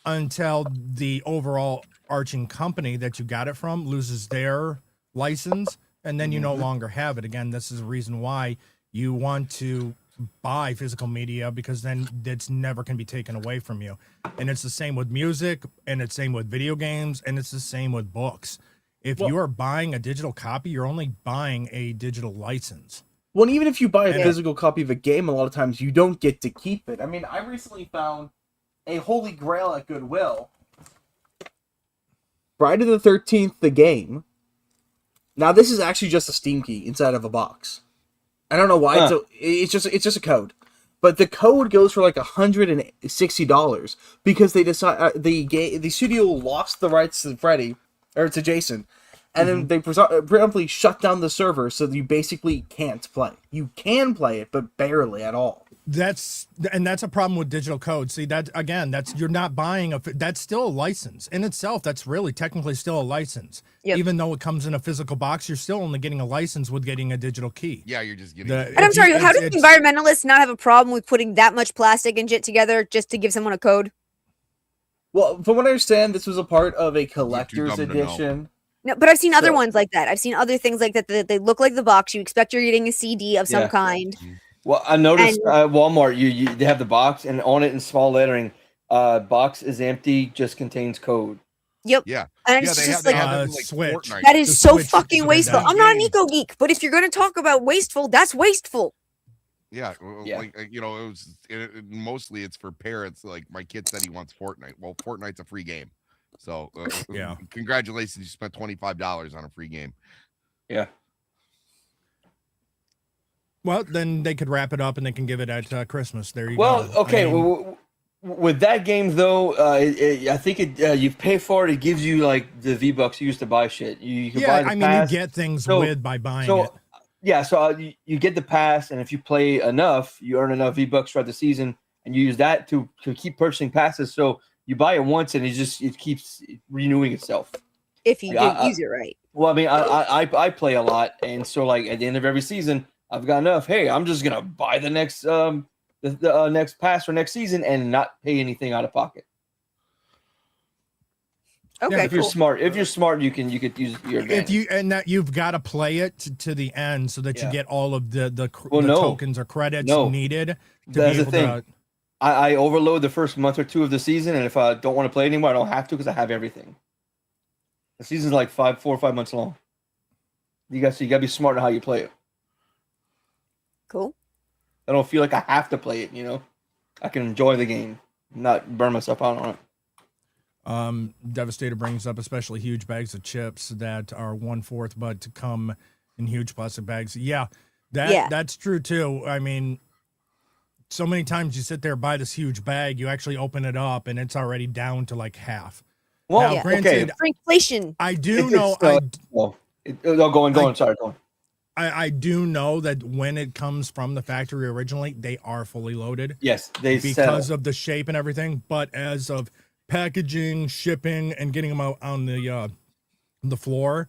until the overall arching company that you got it from loses their license, and then you no longer have it. Again, this is the reason why you want to buy physical media, because then it's never can be taken away from you. And it's the same with music, and it's the same with video games, and it's the same with books. If you are buying a digital copy, you're only buying a digital license. Well, even if you buy a physical copy of a game, a lot of times you don't get to keep it. I mean, I recently found a holy grail at Goodwill. Friday the 13th, the game. Now, this is actually just a Steam key inside of a box. I don't know why. It's just a code. But the code goes for like $160 because they decide the studio lost the rights to Freddy, or to Jason. And then they promptly shut down the server, so you basically can't play. You can play it, but barely at all. That's a problem with digital code. See, you're not buying that's still a license in itself. That's really technically still a license. Yep. Even though it comes in a physical box, you're still only getting a license with getting a digital key. Yeah, you're just getting. And I'm sorry, how does environmentalists not have a problem with putting that much plastic and shit together just to give someone a code? Well, from what I understand, this was a part of a collector's edition. No, but I've seen other ones like that. I've seen other things like that they look like the box. You expect you're getting a CD of some kind. Well, I noticed Walmart, they have the box, and on it in small lettering, box is empty, just contains code. Yep. Yeah. And Yeah, it's they just have like, that in, like, Switch. Fortnite. that is The so Switch fucking is wasteful. that I'm not an game. eco geek, but if you're going to talk about wasteful, that's wasteful. Yeah, Yeah. like you know, mostly it's for parents. Like my kid said he wants Fortnite. Well, Fortnite's a free game, so Yeah. congratulations, you spent $25 on a free game. Yeah. Well, then they could wrap it up and they can give it at Christmas. There you Well, go. okay. I mean, With that game though, I think you pay for it. It gives you like the V-Bucks you used to buy shit. You can buy the I mean, pass. you get things So- with by buying it. Yeah, so you get the pass, and if you play enough, you earn enough V-Bucks throughout the season, and you use that to keep purchasing passes. So you buy it once, and it keeps renewing itself. If you Yeah, use it right. Well, I mean, I play a lot, and so like at the end of every season, I've got enough. Hey, I'm just gonna buy the next the next pass for next season and not pay anything out of pocket. Okay, If you're cool. smart, you could use your advantage. That you've got to play it to the end so that you Yeah. get all of the Well, no. tokens or credits No. needed to That's be the able thing. to. I overload the first month or two of the season, and if I don't want to play anymore, I don't have to because I have everything. The season's like 4 or 5 months long. You gotta be smart on how you play it. Cool. I don't feel like I have to play it. You know, I can enjoy the game, not burn myself out on it. Devastator brings up especially huge bags of chips that are 1/4, but to come in huge plastic bags. Yeah, that's true too. I mean, so many times you sit there, buy this huge bag, you actually open it up, and it's already down to like half. Well, Now, Yeah. granted, For inflation. I If do it's, know. go on. Sorry, go on. I do know that when it comes from the factory originally, they are fully loaded. Yes, they because settle. of the shape and everything. But as of packaging, shipping, and getting them out on the floor,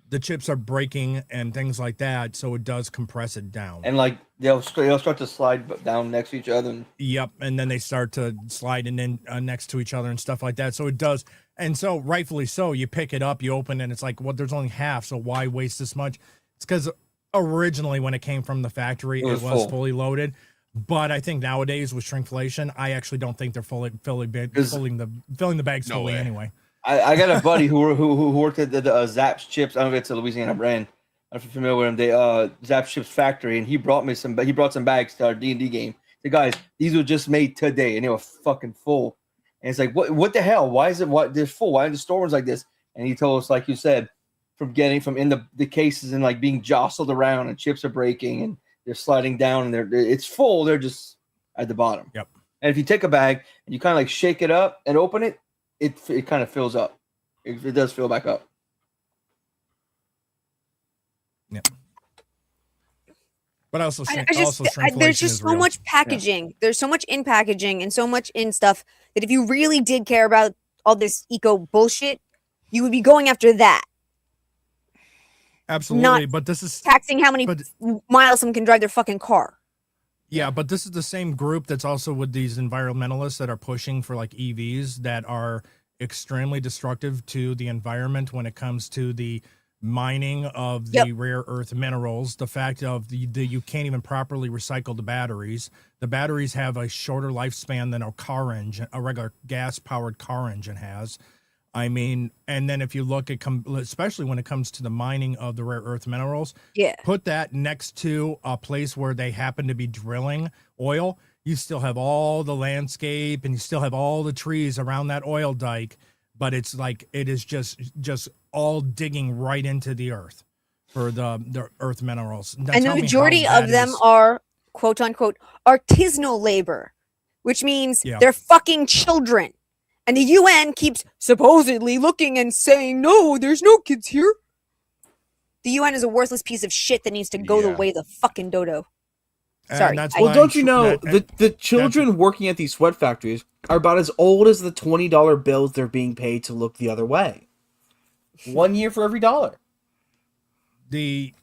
the chips are breaking and things like that. So it does compress it down. And like they'll start to slide down next to each other. And Yep, and then they start to slide in next to each other and stuff like that. So it does, and so rightfully so. You pick it up, you open, it, and it's like, well, there's only half, so why waste this much? It's because originally when it came from the factory, it was full. fully loaded. But I think nowadays with shrinkflation, I actually don't think they're filling the bags No fully way. anyway. I got a buddy who worked at the Zapp's Chips. I don't know if it's a Louisiana brand. I don't know if you're familiar with him. They Zapp's Chips factory, and he brought some bags to our D&D game. The guys, these were just made today, and they were fucking full. And it's like, what the hell? Why is it they're full? Why are the stores like this? And he told us, like you said, from in the cases and like being jostled around, and chips are breaking and they're sliding down, and it's full. They're just at the bottom. Yep. And if you take a bag and you kind of like shake it up and open it, it kind of fills up. It does fill back up. Yep. But also, There's shrinkflation just is so real. much packaging. There's so much in packaging and so much in stuff that if you really did care about all this eco bullshit, you would be going after that. Absolutely, but this is Taxing how many But- miles someone can drive their fucking car. Yeah, but this is the same group that's also with these environmentalists that are pushing for like EVs that are extremely destructive to the environment when it comes to the mining of the rare earth minerals. The fact of the you can't even properly recycle the batteries. The batteries have a shorter lifespan than a car engine, a regular gas powered car engine has. I mean, and then if you look at, especially when it comes to the mining of the rare earth minerals, Yeah. put that next to a place where they happen to be drilling oil, you still have all the landscape and you still have all the trees around that oil dike, but it's like it is just all digging right into the earth for the earth minerals. Now, And the tell me how majority that of them is- are quote unquote artisanal labor, which means Yeah. they're fucking children. And the UN keeps supposedly looking and saying, no, there's no kids here. The UN is a worthless piece of shit that needs to go the Yeah. way of the fucking dodo. and sorry, that's I- Well, why don't you know that- the children working at these sweat factories are about as old as the $20 bills they're being paid to look the other way. 1 year for every dollar. the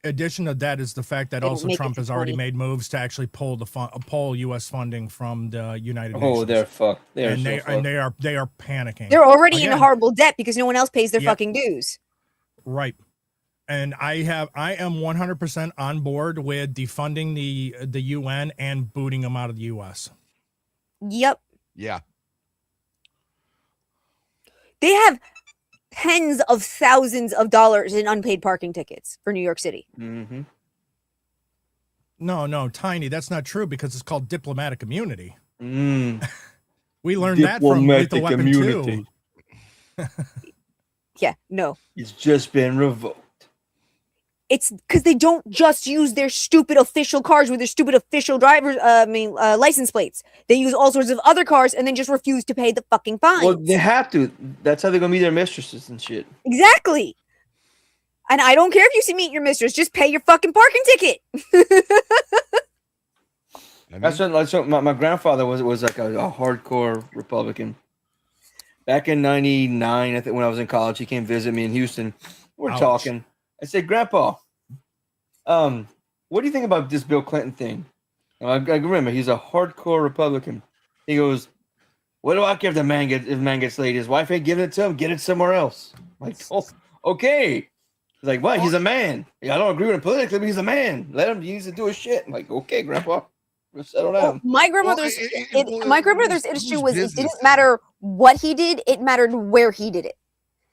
addition of that is the fact that They don't also make it Trump to has already 20. made moves to actually pull U.S. funding from the United Nations. Oh, they're fucked. They're and so they fucked. and they are panicking. They're already in Again. horrible debt because no one else pays their Yep. fucking dues. Right. And I am 100% on board with defunding the UN and booting them out of the U.S. Yep. Yeah. They have tens of thousands of dollars in unpaid parking tickets for New York City. Mm-hmm. No, Tiny, that's not true because it's called diplomatic immunity. Mm. We learned that from Lethal Diplomatic Weapon immunity. 2. Yeah, no. It's just been revoked. It's because they don't just use their stupid official cars with their stupid official driver's, license plates. They use all sorts of other cars and then just refuse to pay the fucking fines. Well, they have to. That's how they're gonna meet their mistresses and shit. Exactly. And I don't care if you see meet your mistress, just pay your fucking parking ticket. That's what my grandfather was like a hardcore Republican. Back in '99, I think when I was in college, he came visit me in Houston. We're Ouch. talking. I said, "Grandpa, what do you think about this Bill Clinton thing?" And I remember he's a hardcore Republican. He goes, "What do I care if the man gets laid? His wife ain't giving it to him. Get it somewhere else." I'm like, oh, okay. He's like, "What? He's a man. Yeah, I don't agree with him politically, but he's a man. Let him. He needs to do his shit." I'm like, "Okay, Grandpa, we'll settle down." My grandmother's my grandmother's whose issue was it business didn't matter what he did; it mattered where he did it.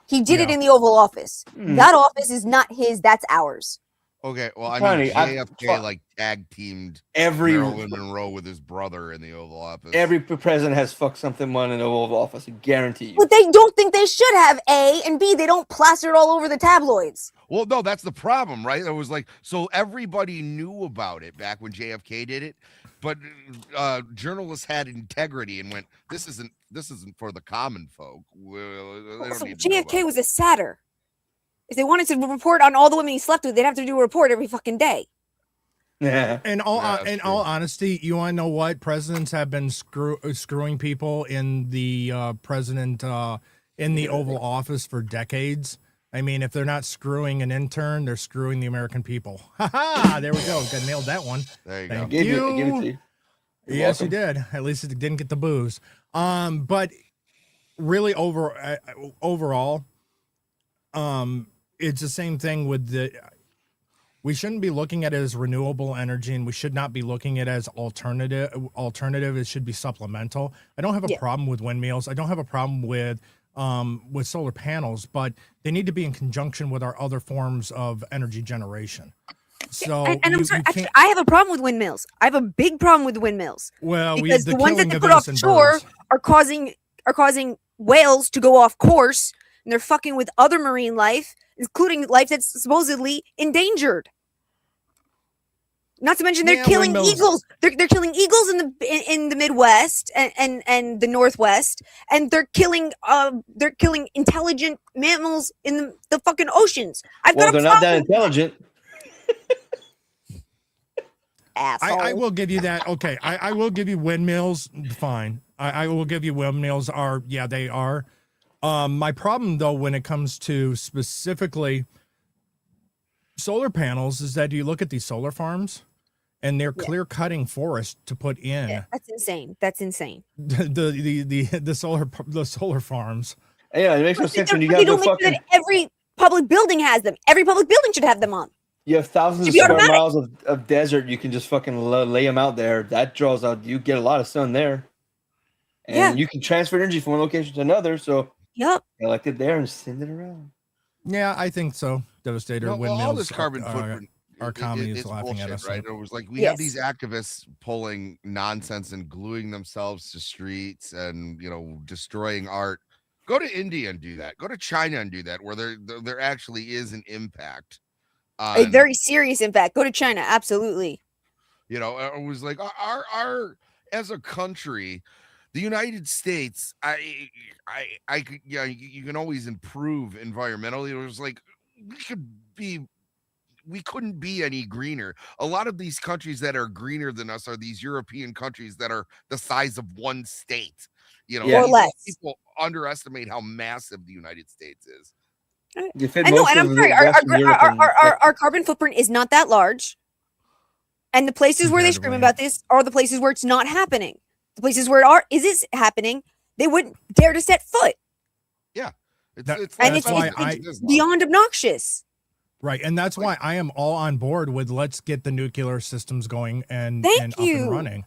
He did it Yeah. in the Oval Office. Hmm. That office is not his; that's ours. Okay, well, I Tony, mean, JFK like tag teamed Every Marilyn Monroe with his brother in the Oval Office. president has fucked something one in the Oval Office. I guarantee you. But they don't think they should have A, and B, they don't plaster it all over the tabloids. Well, no, that's the problem, right? It was like, so everybody knew about it back when JFK did it, but journalists had integrity and went, "This isn't for the common folk." Well, they don't So need to know about JFK it." was a satyr. If they wanted to report on all the women he slept with, they'd have to do a report every fucking day. Yeah. In all Yeah, that's true. honesty, you want to know what? Presidents have been screwing people in the in the Oval Office for decades. I mean, if they're not screwing an intern, they're screwing the American people. Ha ha! There we go. Got nailed that one. There you Thank go. I gave it to you. You're Yes, welcome. you did. At least it didn't get the booze. But really, overall, it's the same thing with the. We shouldn't be looking at it as renewable energy, and we should not be looking at it as alternative. It should be supplemental. I don't have a problem with windmills. I don't have a problem with solar panels, but they need to be in conjunction with our other forms of energy generation. So, And I'm you sorry, can't- actually, I have a problem with windmills. I have a big problem with windmills well, because the the ones that killing they of put innocent offshore birds. are causing whales to go off course, and they're fucking with other marine life, including life that's supposedly endangered. Not to mention they're Yeah, killing windmills- eagles. They're killing eagles in the Midwest and the Northwest, and they're killing intelligent mammals in the fucking oceans. I've Well, got they're a not that problem, intelligent. asshole. I will give you that. Okay, I will give you windmills. Fine. I will give you windmills are, yeah, they are. My problem though, when it comes to specifically solar panels, is that you look at these solar farms and they're clear cutting forest to put in Yeah, that's insane. That's insane. the solar farms. Yeah, it makes no But sense they when you don't- got they the don't make sure fucking. that every public building has them. Every public building should have them on. You have thousands Should of be square automatic. miles of desert. You can just fucking lay them out there. That draws out. You get a lot of sun there, and Yeah. you can transfer energy from one location to another. So Yep. collect it there and send it around. Yeah, I think so. Devastator No, well, windmills. all this carbon footprint. our comedy is it's laughing at bullshit, us, right? so- It was like we have Yes. these activists pulling nonsense and gluing themselves to streets and destroying art. Go to India and do that. Go to China and do that, where there actually is an impact. A very serious impact. Go to China. Absolutely. It was like our as a country, the United States. I could, you can always improve environmentally. It was like we couldn't be any greener. A lot of these countries that are greener than us are these European countries that are the size of one state. Yeah. Or less. People underestimate how massive the United States is. You fit I know, most and of I'm the sorry. Western Europe and- Our carbon footprint is not that large, and the places where they scream Comparatively. about this are the places where it's not happening. The places where it is happening, they wouldn't dare to set foot. It's That- it's And like that's why Islam. Beyond obnoxious. Right, and that's why I am all on board with let's get the nuclear systems going and Thank up you. and running.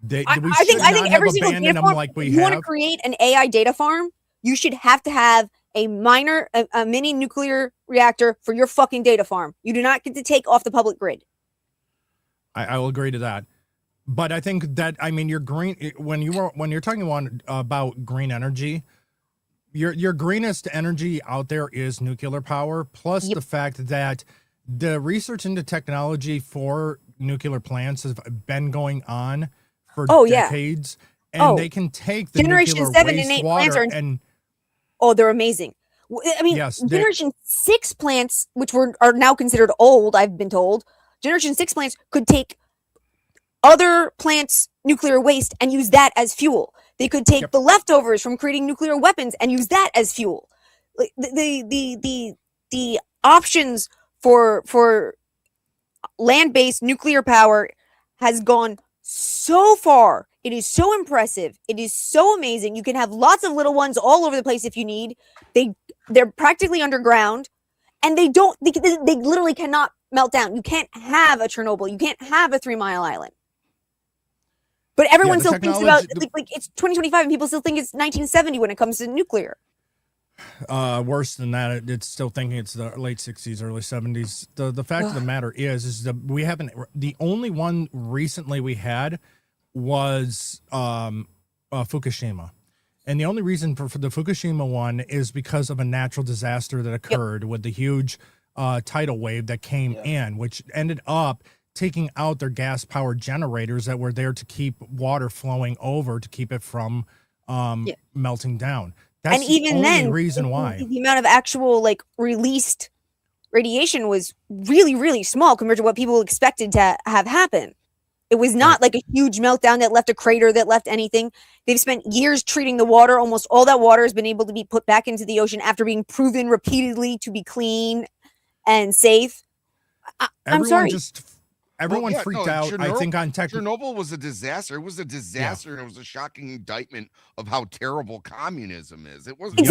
We I should think not have every single abandoned data them farm. like we You want to have. create an AI data farm? you should have to have a mini nuclear reactor for your fucking data farm. You do not get to take off the public grid. I will agree to that. But I think that, I mean, your green, when you're talking about green energy, your greenest energy out there is nuclear power, plus the fact that the research into technology for nuclear plants has been going on for decades. And they can take the Generation nuclear 7 and 8 plants wastewater they're amazing. I mean, Generation 6 plants, which are now considered old, I've been told, Generation 6 plants could take other plants' nuclear waste and use that as fuel. They could take the leftovers from creating nuclear weapons and use that as fuel. Like the options for land-based nuclear power has gone so far. It is so impressive. It is so amazing. You can have lots of little ones all over the place if you need. They're practically underground, and they literally cannot melt down. You can't have a Chernobyl. You can't have a 3 Mile Island. But everyone still thinks about like it's 2025 and people still think it's 1970 when it comes to nuclear. Worse than that, it's still thinking it's the late 60s, early 70s. The fact of the matter is that we haven't. The only one recently we had was Fukushima, and the only reason for the Fukushima one is because of a natural disaster that occurred with the huge tidal wave that came in, which ended up taking out their gas-powered generators that were there to keep water flowing over to keep it from melting down. That's and even the only then, reason why the amount of actual like released radiation was really, really small compared to what people expected to have happen. It was not like a huge meltdown that left a crater, that left anything. They've spent years treating the water. Almost all that water has been able to be put back into the ocean after being proven repeatedly to be clean and safe. I'm sorry. Everyone freaked out. I think on Chernobyl was a disaster. It was a disaster, and it was a shocking indictment of how terrible communism is. It wasn't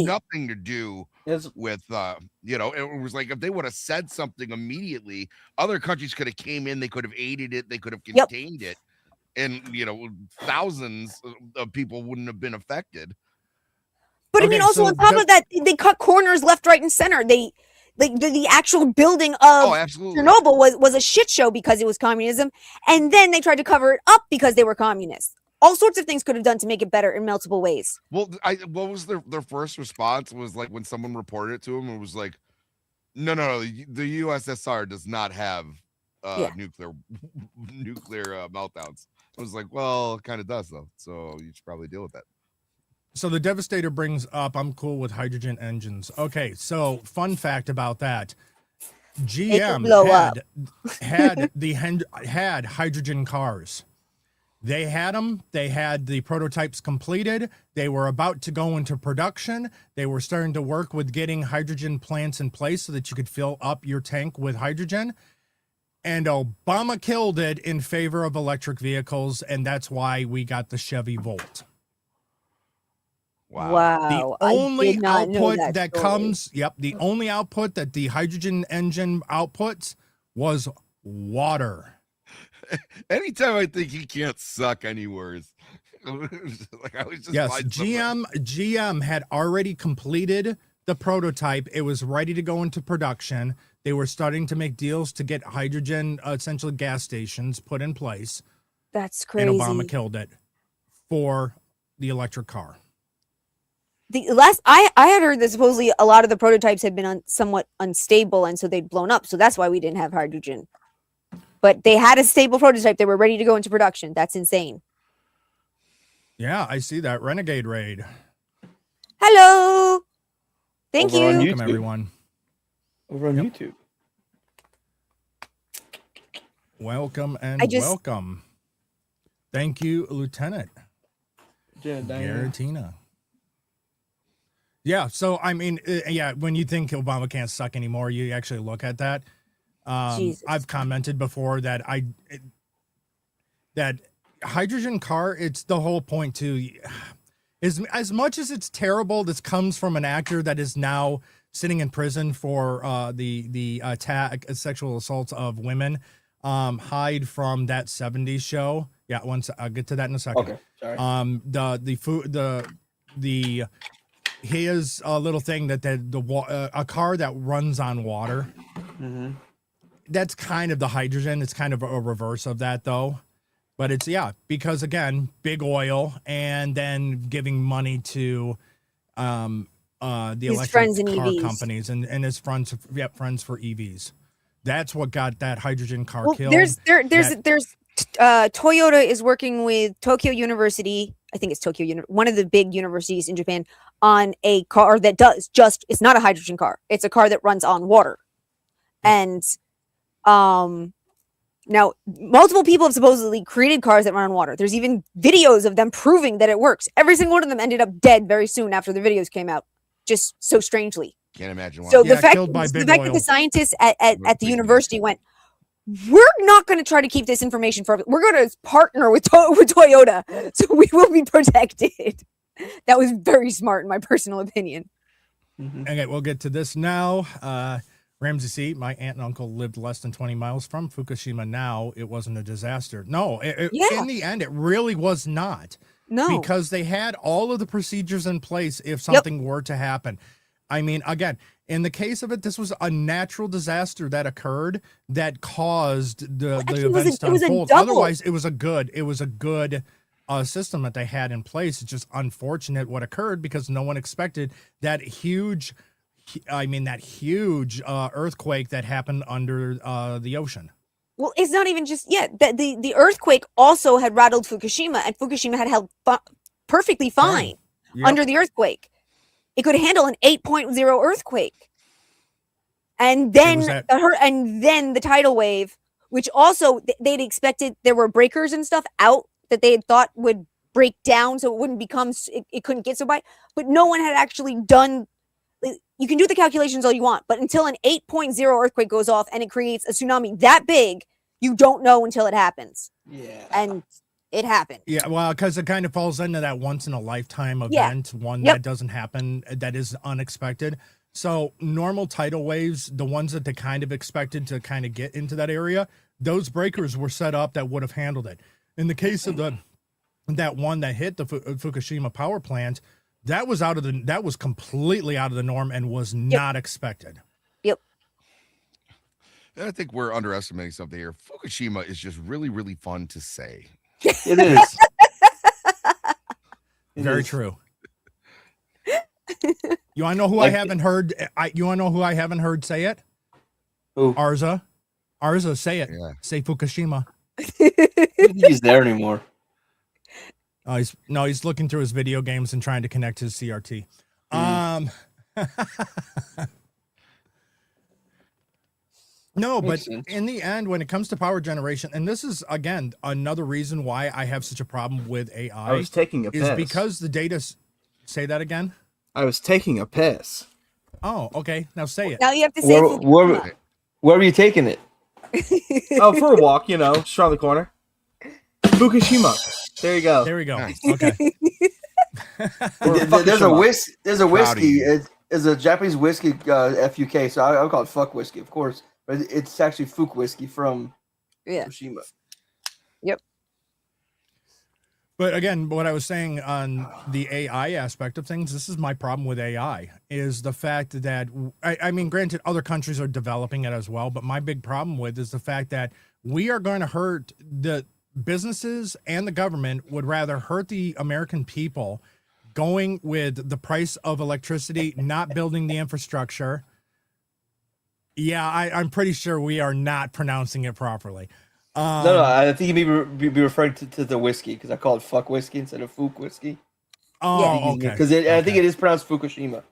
nothing to do with it was like if they would have said something immediately, other countries could have came in, they could have aided it, they could have contained it, and thousands of people wouldn't have been affected. But I mean, also on top of that, they cut corners left, right, and center. The actual building of Chernobyl was a shit show because it was communism, and then they tried to cover it up because they were communists. All sorts of things could have done to make it better in multiple ways. Well, what was their first response was like when someone reported it to them, it was like, no, the USSR does not have nuclear meltdowns. I was like, well, it kind of does though, so you should probably deal with that. So the Devastator brings up, I'm cool with hydrogen engines. Okay, so fun fact about that. GM had hydrogen cars. They had them. They had the prototypes completed. They were about to go into production. They were starting to work with getting hydrogen plants in place so that you could fill up your tank with hydrogen. And Obama killed it in favor of electric vehicles, and that's why we got the Chevy Volt. Wow. The only output that comes, the only output that the hydrogen engine outputs was water. Anytime I think he can't suck any words. Like I was just GM had already completed the prototype. It was ready to go into production. They were starting to make deals to get hydrogen, essentially gas stations put in place. That's crazy. And Obama killed it for the electric car. I had heard that supposedly a lot of the prototypes had been somewhat unstable, and so they'd blown up. So that's why we didn't have hydrogen. But they had a stable prototype. They were ready to go into production. That's insane. Yeah, I see that. Renegade Raid. Hello. Thank you. Welcome, everyone. Over on YouTube. Welcome and welcome. Thank you, Lieutenant. Garatina. Yeah, so I mean, when you think Obama can't suck anymore, you actually look at that. I've commented before that that hydrogen car, it's the whole point too. As much as it's terrible, this comes from an actor that is now sitting in prison for the attack, sexual assaults of women. Hyde from that 70s show. Yeah, I'll get to that in a second. Okay, sorry. his little thing that a car that runs on water. Mm-hmm. That's kind of the hydrogen. It's kind of a reverse of that, though. But it's because again, big oil, and then giving money to the His electric friends in car EVs. companies and his friends for EVs. That's what got that hydrogen car Well, killed. there's Toyota is working with Tokyo University. I think it's one of the big universities in Japan, on a car that it's not a hydrogen car. It's a car that runs on water. And now multiple people have supposedly created cars that run on water. There's even videos of them proving that it works. Every single one of them ended up dead very soon after the videos came out, just so strangely. Can't imagine why. So Yeah, the fact killed by big that oil. the scientists at the Big university went, we're not going to try to keep this information forever. We're going to partner with Toyota, so we will be protected. That was very smart, in my personal opinion. Mm-hmm. Okay, we'll get to this now. Ramsey C., my aunt and uncle lived less than 20 miles from Fukushima. Now it wasn't a disaster. No, Yeah. in the end, it really was not. No, Because they had all of the procedures in place if something were to happen. I mean, again, in the case of it, this was a natural disaster that occurred that caused the actually, events to it was a unfold. double. Otherwise, it was a good system that they had in place. It's just unfortunate what occurred because no one expected that huge earthquake that happened under the ocean. well, it's not even just the earthquake also had rattled Fukushima, and Fukushima had held perfectly fine Yep. under the earthquake. It could handle an 8.0 earthquake, and then the tidal wave, which also they'd expected. There were breakers and stuff out that they had thought would break down, so it wouldn't become. It couldn't get so bad, but no one had actually done. You can do the calculations all you want, but until an 8.0 earthquake goes off and it creates a tsunami that big, you don't know until it happens. Yeah. And it happened. Yeah, well, because it kind of falls into that once in a lifetime Yeah. event, one Yep. that doesn't happen, that is unexpected. So normal tidal waves, the ones that they kind of expected to kind of get into that area, those breakers were set up that would have handled it. In the case of that one that hit the Fukushima power plant, that was completely out of the norm and was not expected. Yep. I think we're underestimating something here. Fukushima is just really, really fun to say. It is. Very true. You want to know who I haven't heard? You want to know who I haven't heard say it? Who? Arza, say it. Yeah. Say Fukushima. I don't think he's there anymore. He's looking through his video games and trying to connect his CRT. No, but Makes sense. in the end, when it comes to power generation, and this is again another reason why I have such a problem with I AI, was taking a piss. is because the data. Say that again. I was taking a piss. Oh, okay. Now say it. Now you have to say Fukushima. Where were you taking it? Oh, for a walk, just around the corner. Fukushima. There you go. There we go. Nice. Okay. There's a whiskey. Proud of you. It's a Japanese whiskey, FUK. So I would call it fuck whiskey, of course. But it's actually Fuk whiskey from Yeah. Fukushima. But again, what I was saying on the AI aspect of things, this is my problem with AI, is the fact that, I mean, granted, other countries are developing it as well, but my big problem with is the fact that we are going to hurt the businesses, and the government would rather hurt the American people going with the price of electricity, not building the infrastructure. Yeah, I'm pretty sure we are not pronouncing it properly. No, I think you may be referring to the whiskey because I call it fuck whiskey instead of Fuk whiskey. Oh, okay. Because I think it is pronounced Fukushima.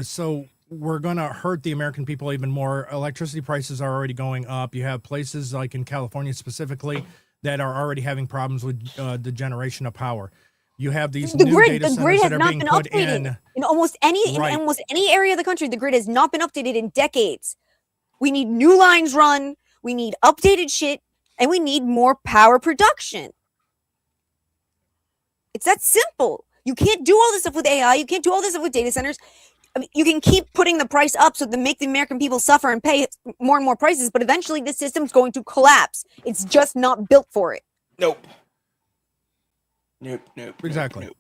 So we're going to hurt the American people even more. Electricity prices are already going up. You have places like in California specifically that are already having problems with the generation of power. You have these new data centers that are being put in. In almost any area of the country, the grid has not been updated in decades. We need new lines run, we need updated shit, and we need more power production. It's that simple. You can't do all this stuff with AI. You can't do all this stuff with data centers. I mean, you can keep putting the price up so to make the American people suffer and pay more and more prices, but eventually this system's going to collapse. It's just not built for it. Nope. Nope. Exactly. Nope.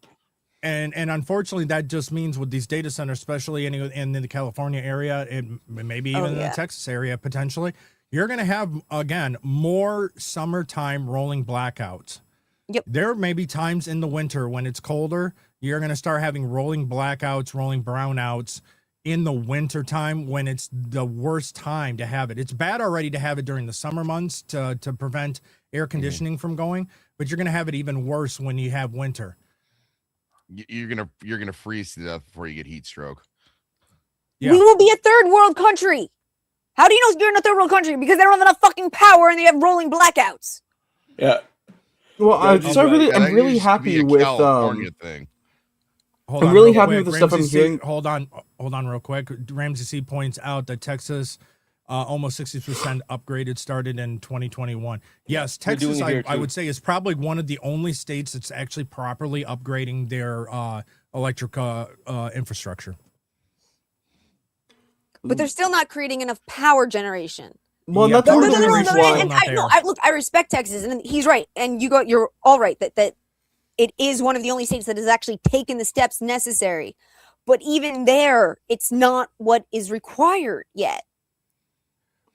And unfortunately, that just means with these data centers, especially in the California area, and maybe even in the Texas area potentially, you're going to have, again, more summertime rolling blackouts. Yep. There may be times in the winter when it's colder, you're going to start having rolling blackouts, rolling brownouts in the winter time when it's the worst time to have it. It's bad already to have it during the summer months to prevent air conditioning from going, but you're going to have it even worse when you have winter. You're gonna freeze to death before you get heat stroke. Yeah. We will be a third world country. How do you know you're in a third world country? Because they don't have enough fucking power and they have rolling blackouts. Yeah. Well, I'm really used to be happy a with California thing. Hold I'm on really real happy quick. with the stuff I'm Ramsey C- hearing. Hold on real quick. Ramsey C points out that Texas almost 60% upgraded started in 2021. Yes, We're doing Texas, it here, I too. would say, is probably one of the only states that's actually properly upgrading their electric infrastructure. But they're still not creating enough power generation. Well, Yeah, that's one of the power reasons generation why. is still not there. Look, I respect Texas, and he's right, and you're all right that it is one of the only states that has actually taken the steps necessary. But even there, it's not what is required yet.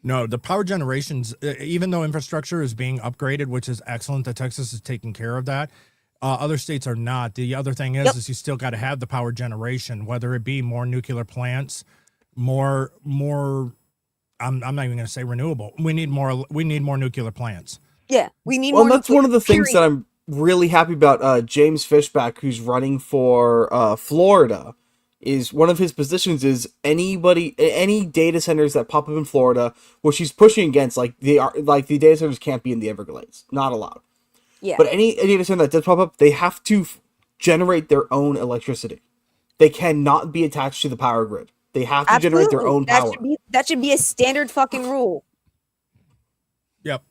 No, the power generations, even though infrastructure is being upgraded, which is excellent that Texas is taking care of that, other states are not. The other thing is you still got to have the power generation, whether it be more nuclear plants, more. I'm not even going to say renewable. We need more nuclear plants. Yeah, we need Well, more. that's one of the things period. that I'm really happy about. James Fishback, who's running for Florida, is one of his positions is any data centers that pop up in Florida, which he's pushing against, the data centers can't be in the Everglades, not allowed. Yeah. But any data center that does pop up, they have to generate their own electricity. They cannot be attached to the power grid. They have to generate their own power. That should be a standard fucking rule. Yep.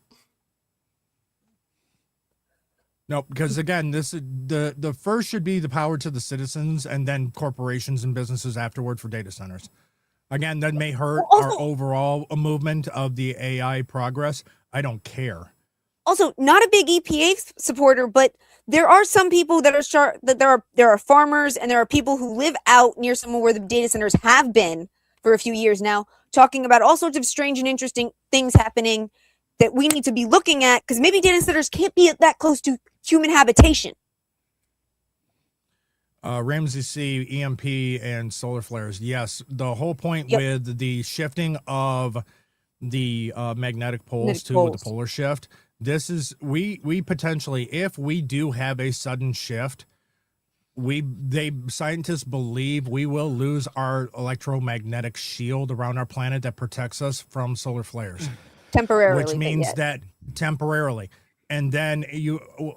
No, because again, this is the first should be the power to the citizens, and then corporations and businesses afterward for data centers. Again, that may hurt our overall movement of the AI progress. I don't care. Also, not a big EPA supporter, but there are some people that are there are farmers and there are people who live out near somewhere where the data centers have been for a few years now, talking about all sorts of strange and interesting things happening that we need to be looking at, because maybe data centers can't be that close to human habitation. Ramsey C, EMP, and solar flares. Yes, the whole point with the shifting of the magnetic poles with the polar shift. This is we potentially, if we do have a sudden shift, scientists believe we will lose our electromagnetic shield around our planet that protects us from solar flares. Temporarily. Which means that temporarily. And then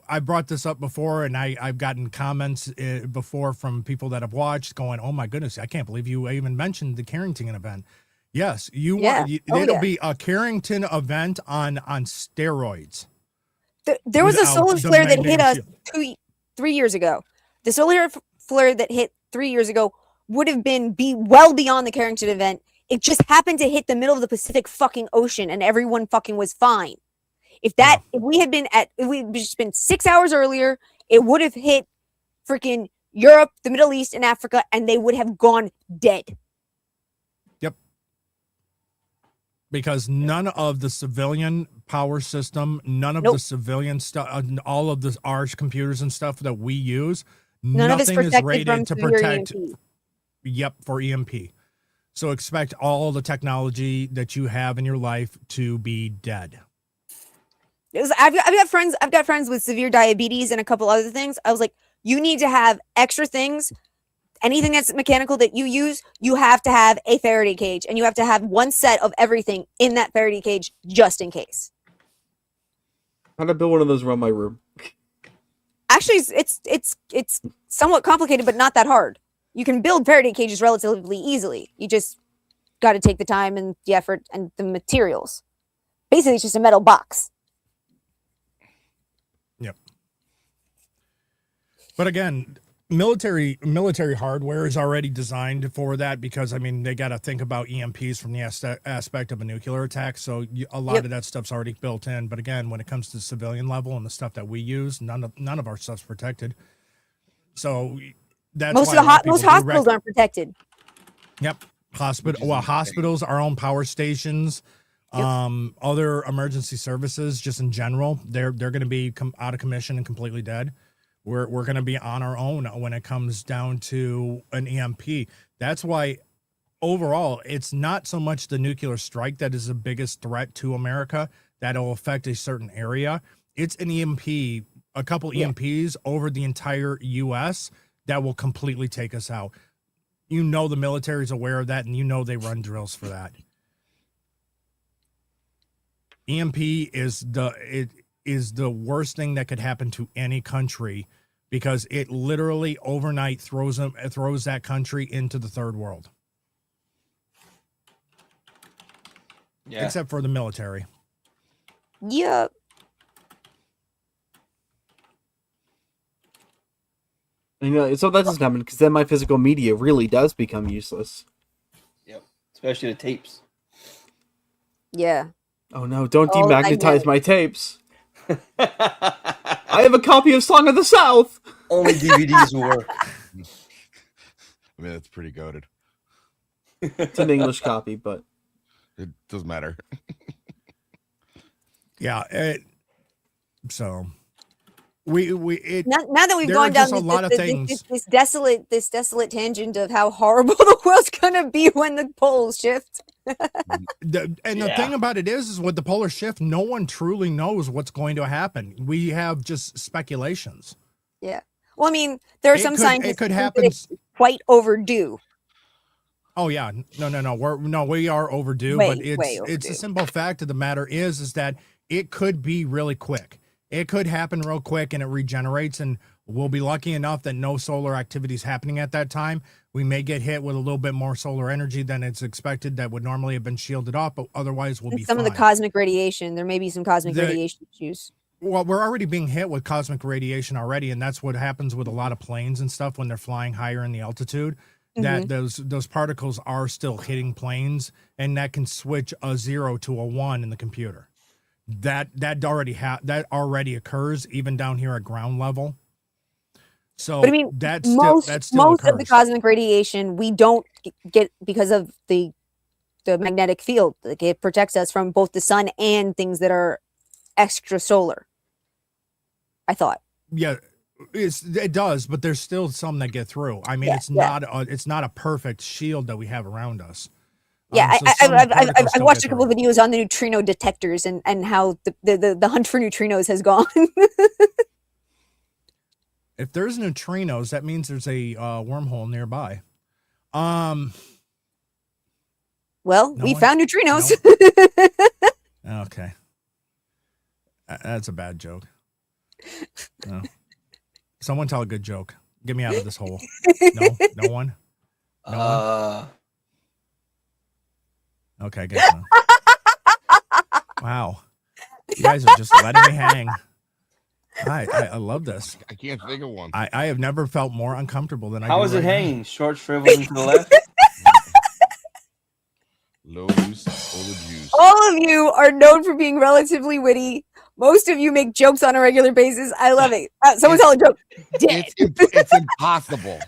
I brought this up before, and I've gotten comments before from people that have watched going, oh my goodness, I can't believe you even mentioned the Carrington event. Yes, it'll be a Carrington event on steroids. There was a solar flare that hit us 3 years ago. The solar flare that hit 3 years ago would have been well beyond the Carrington event. It just happened to hit the middle of the Pacific fucking Ocean, and everyone fucking was fine. If we'd just been 6 hours earlier, it would have hit freaking Europe, the Middle East, and Africa, and they would have gone dead. Yep. Because none of the civilian power system, none of the civilian stuff, all of our computers and stuff that we use, nothing is rated to protect. Yep, for EMP. So expect all the technology that you have in your life to be dead. I've got friends with severe diabetes and a couple other things. I was like, you need to have extra things. Anything that's mechanical that you use, you have to have a Faraday cage, and you have to have one set of everything in that Faraday cage just in case. How to build one of those around my room? Actually, it's somewhat complicated, but not that hard. You can build Faraday cages relatively easily. You just got to take the time and the effort and the materials. Basically, it's just a metal box. Yep. But again, military hardware is already designed for that because I mean they got to think about EMPs from the aspect of a nuclear attack. So a lot of that stuff's already built in. But again, when it comes to civilian level and the stuff that we use, none of our stuff's protected. So that's most hospitals aren't protected. Yep, hospitals, our own power stations, other emergency services, just in general, they're going to be out of commission and completely dead. We're going to be on our own when it comes down to an EMP. That's why overall, it's not so much the nuclear strike that is the biggest threat to America that'll affect a certain area. It's an EMP, a couple EMPs over the entire U.S. that will completely take us out. You know the military's aware of that, and you know they run drills for that. EMP is the worst thing that could happen to any country because it literally overnight throws that country into the third world. Yeah. Except for the military. Yep. So that doesn't happen because then my physical media really does become useless. Yep. Especially the tapes. Yeah. Oh no, don't demagnetize my tapes. I have a copy of Song of the South. Only DVDs will work. I mean, that's pretty goated. It's an English copy, but it doesn't matter. Yeah. So now that we've gone down this desolate tangent of how horrible the world's gonna be when the poles shift. The thing about it is with the polar shift, no one truly knows what's going to happen. We have just speculations. Yeah. Well, I mean, there are some scientists it could happen. It's quite overdue. Oh yeah, no, we are overdue. But it's a simple fact of the matter is that it could be really quick. It could happen real quick and it regenerates, and we'll be lucky enough that no solar activity is happening at that time. We may get hit with a little bit more solar energy than it's expected that would normally have been shielded off, but otherwise we'll be fine. Some of the cosmic radiation, there may be some cosmic radiation issues. Well, we're already being hit with cosmic radiation already, and that's what happens with a lot of planes and stuff when they're flying higher in the altitude. That those particles are still hitting planes, and that can switch a 0 to a 1 in the computer. That already occurs even down here at ground level. So, but I mean, most of the cosmic radiation we don't get because of the magnetic field. Like, it protects us from both the sun and things that are extrasolar. I thought. Yeah, it does, but there's still some that get through. I mean, it's not a perfect shield that we have around us. Yeah, I've watched a couple of videos on the neutrino detectors and how the hunt for neutrinos has gone. If there's neutrinos, that means there's a wormhole nearby. Well, we found neutrinos. No? Okay. That's a bad joke. No. Someone tell a good joke. Get me out of this hole. No one? No one? Okay, I guess not. Wow. You guys are just letting me hang. I love this. I can't think of one. I have never felt more uncomfortable than I do. How is it hanging? Short, shriveling to the left? Low use, full of juice. All of you are known for being relatively witty. Most of you make jokes on a regular basis. I love it. Someone tell a joke. It's impossible.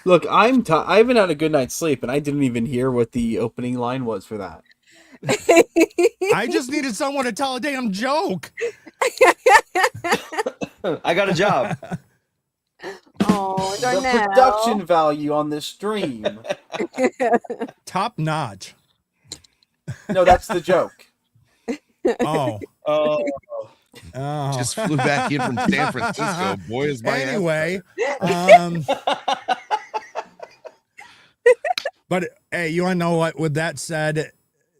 Look, I haven't had a good night's sleep, and I didn't even hear what the opening line was for that. I just needed someone to tell a damn joke. I got a job. Oh, Darnell. The production value on this stream. Top notch. No, that's the joke. Oh. Just flew back in from San Francisco. Boy, is my anyway. But hey, you want to know what? With that said,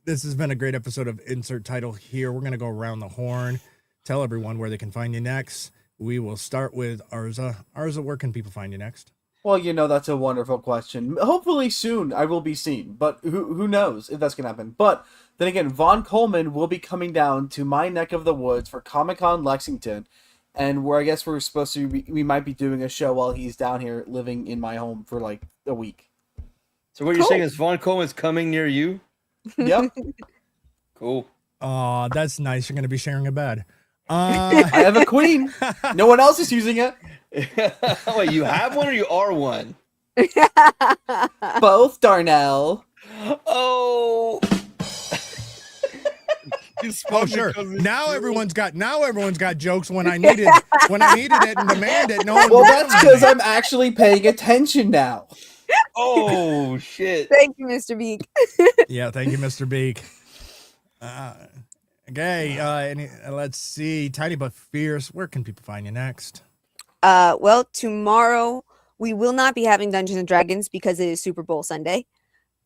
this has been a great episode of Insert Title here. We're going to go around the horn, tell everyone where they can find you next. We will start with Arza. Arza, where can people find you next? Well, that's a wonderful question. Hopefully soon I will be seen, but who knows if that's going to happen. But then again, Von Coleman will be coming down to my neck of the woods for Comic-Con Lexington and I guess we're supposed to we might be doing a show while he's down here living in my home for like a week. So what you're saying is Vaughn Coleman's coming near you? Yep. Cool. Oh, that's nice. You're going to be sharing a bed. I have a queen. No one else is using it. Wait, you have one or you are one? Both, Darnell. Oh. Oh, sure. Now everyone's got jokes when I needed it and demanded it. No one. Well, that's because I'm actually paying attention now. Oh shit. Thank you, Mr. Beak. Yeah, thank you, Mr. Beak. Okay, let's see. Tiny but fierce. Where can people find you next? Well, tomorrow we will not be having Dungeons and Dragons because it is Super Bowl Sunday.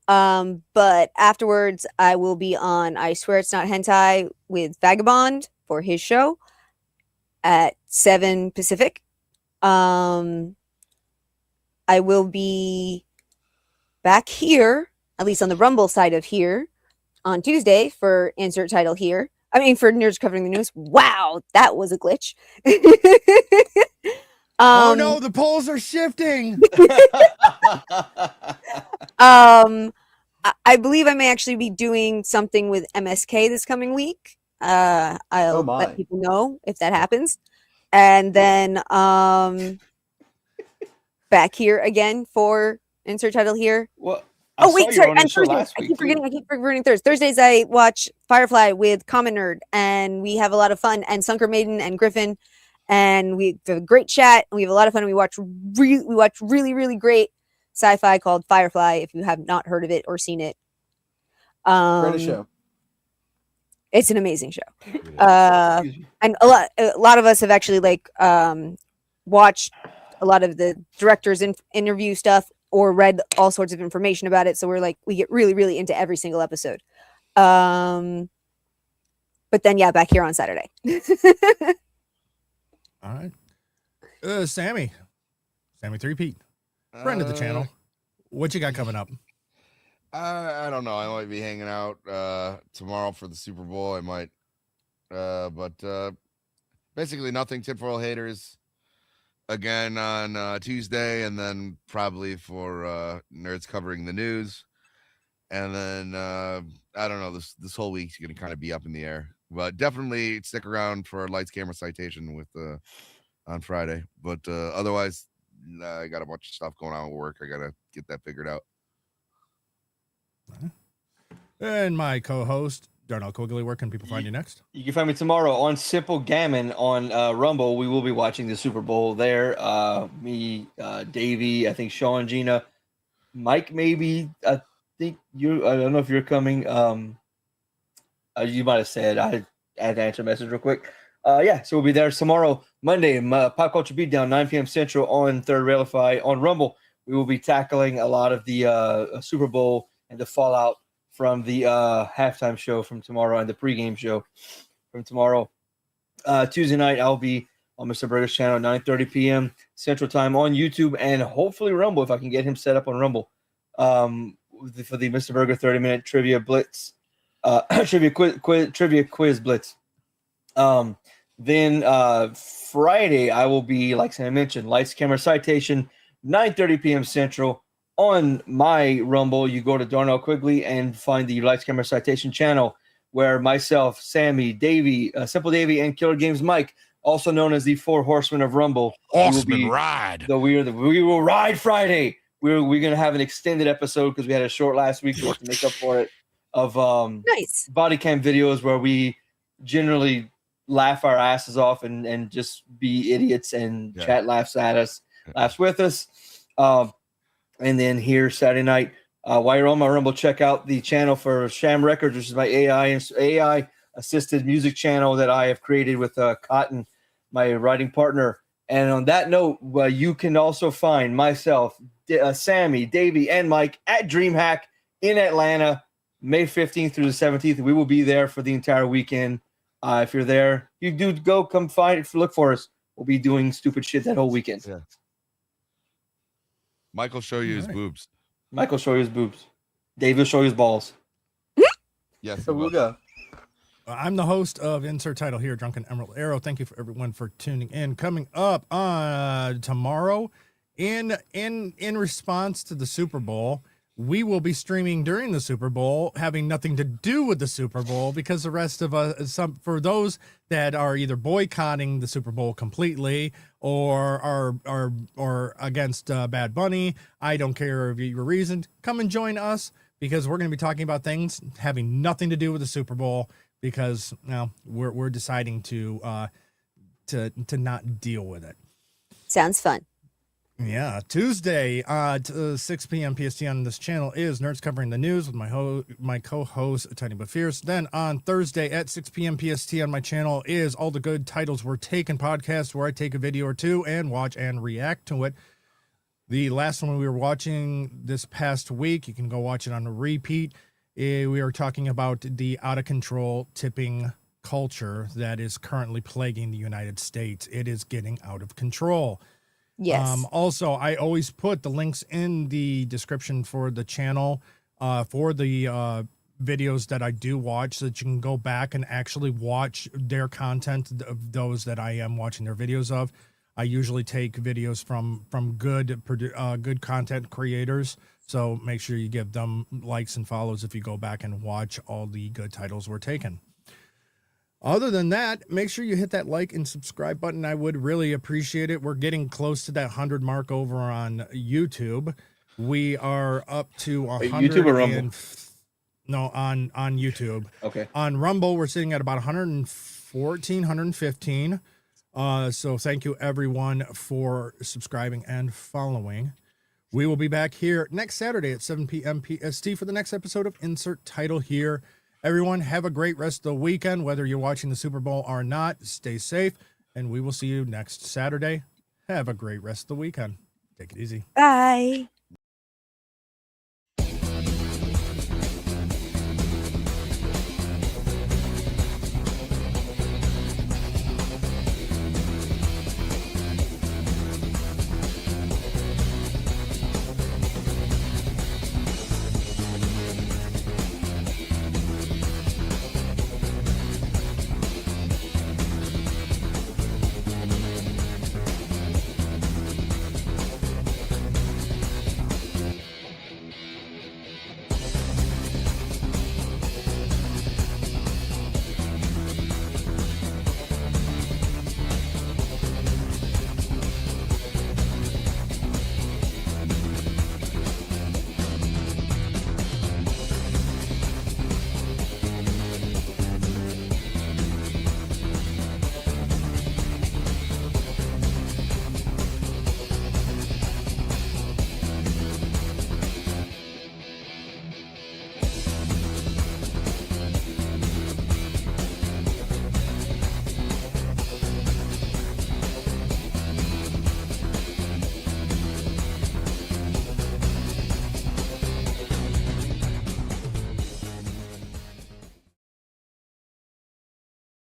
But afterwards I will be on I Swear It's Not Hentai with Vagabond for his show at 7 Pacific. I will be back here, at least on the Rumble side of here, on Tuesday for Insert Title Here. I mean, for Nerds Covering the News. Wow, that was a glitch. Oh no, the polls are shifting. I believe I may actually be doing something with MSK this coming week. I'll let people know if that happens. And then back here again for Insert Title Here. Well, sorry, and Thursdays. I keep forgetting Thursdays. Thursdays I watch Firefly with Common Nerd, and we have a lot of fun. And Sunker Maiden and Griffin, and we have a great chat. And we have a lot of fun. And we watch really, really great sci-fi called Firefly. If you have not heard of it or seen it, Great show. It's an amazing show. And a lot of us have actually watched a lot of the directors' interview stuff or read all sorts of information about it. So we get really, really into every single episode. But then, yeah, back here on Saturday. All right. Sammy 3Pete, friend of the channel. What you got coming up? I don't know. I might be hanging out tomorrow for the Super Bowl. I might, but basically nothing. Tinfoil Haters again on Tuesday, and then probably for Nerds Covering the News, and then I don't know. This whole week's gonna kind of be up in the air, but definitely stick around for Lights Camera Citation with on Friday. But otherwise, I got a bunch of stuff going on with work. I gotta get that figured out. And my co-host, Darnell Quiggley, where can people find you next? You can find me tomorrow on Simple Gammon on Rumble. We will be watching the Super Bowl there. Me, Davey, I think Sean, Gina, Mike, maybe. I think you. I don't know if you're coming. You might have said. I had to answer a message real quick. Yeah, so we'll be there tomorrow, Monday. Pop Culture Beatdown, 9 p.m. Central on Third Railify on Rumble. We will be tackling a lot of the Super Bowl and the fallout from the halftime show from tomorrow and the pregame show from tomorrow. Tuesday night, I'll be on Mr. Burger's channel, 9:30 p.m. Central Time on YouTube and hopefully Rumble if I can get him set up on Rumble for the Mr. Burger 30-minute trivia blitz, trivia quiz blitz. Then Friday, I will be, like I mentioned, Lights Camera Citation, 9:30 p.m. Central. On my Rumble, you go to Darnell Quiggley and find the Lights Camera Citation channel where myself, Sammy, Davey, Simple Davey, and Killer Games Mike, also known as the Four Horsemen of Rumble. Horsemen ride. We will ride Friday. We're going to have an extended episode because we had a short last week to make up for it of nice body cam videos where we generally laugh our asses off and just be idiots and chat laughs at us, laughs with us. And then here Saturday night, while you're on my Rumble, check out the channel for Sham Records, which is my AI assisted music channel that I have created with Cotton, my writing partner. And on that note, you can also find myself, Sammy, Davey, and Mike at DreamHack in Atlanta, May 15th through the 17th. We will be there for the entire weekend. If you're there, you do come find it, look for us. We'll be doing stupid shit that whole weekend. Yeah. Michael show you his boobs. Michael show you his boobs. Dave will show you his balls. Yes. So we'll go. I'm the host of Insert Title here, Drunken Emerald Arrow. Thank you for everyone for tuning in. Coming up tomorrow, in response to the Super Bowl, we will be streaming during the Super Bowl, having nothing to do with the Super Bowl, because the rest of us, for those that are either boycotting the Super Bowl completely or are against Bad Bunny, I don't care of your reason, come and join us, because we're going to be talking about things having nothing to do with the Super Bowl, because we're deciding to not deal with it. Sounds fun. Yeah, Tuesday at 6 p.m. PST on this channel is Nerds Covering the News with my co-host Tiny But Fierce. Then on Thursday at 6 p.m. PST on my channel is All the Good Titles Were Taken podcast, where I take a video or two and watch and react to it. The last one we were watching this past week, you can go watch it on a repeat. We were talking about the out-of-control tipping culture that is currently plaguing the United States. It is getting out of control. Yes. Also, I always put the links in the description for the channel for the videos that I do watch, so that you can go back and actually watch their content, of those that I am watching their videos of. I usually take videos from good content creators, so make sure you give them likes and follows if you go back and watch all the good titles were taken. Other than that, make sure you hit that like and subscribe button. I would really appreciate it. We're getting close to that 100 mark over on YouTube. We are up to 100. YouTube or Rumble? No, on YouTube. Okay. On Rumble, we're sitting at about 114, 115. So thank you everyone for subscribing and following. We will be back here next Saturday at 7 p.m. PST for the next episode of Insert Title here. Everyone, have a great rest of the weekend, whether you're watching the Super Bowl or not. Stay safe, and we will see you next Saturday. Have a great rest of the weekend. Take it easy. Bye.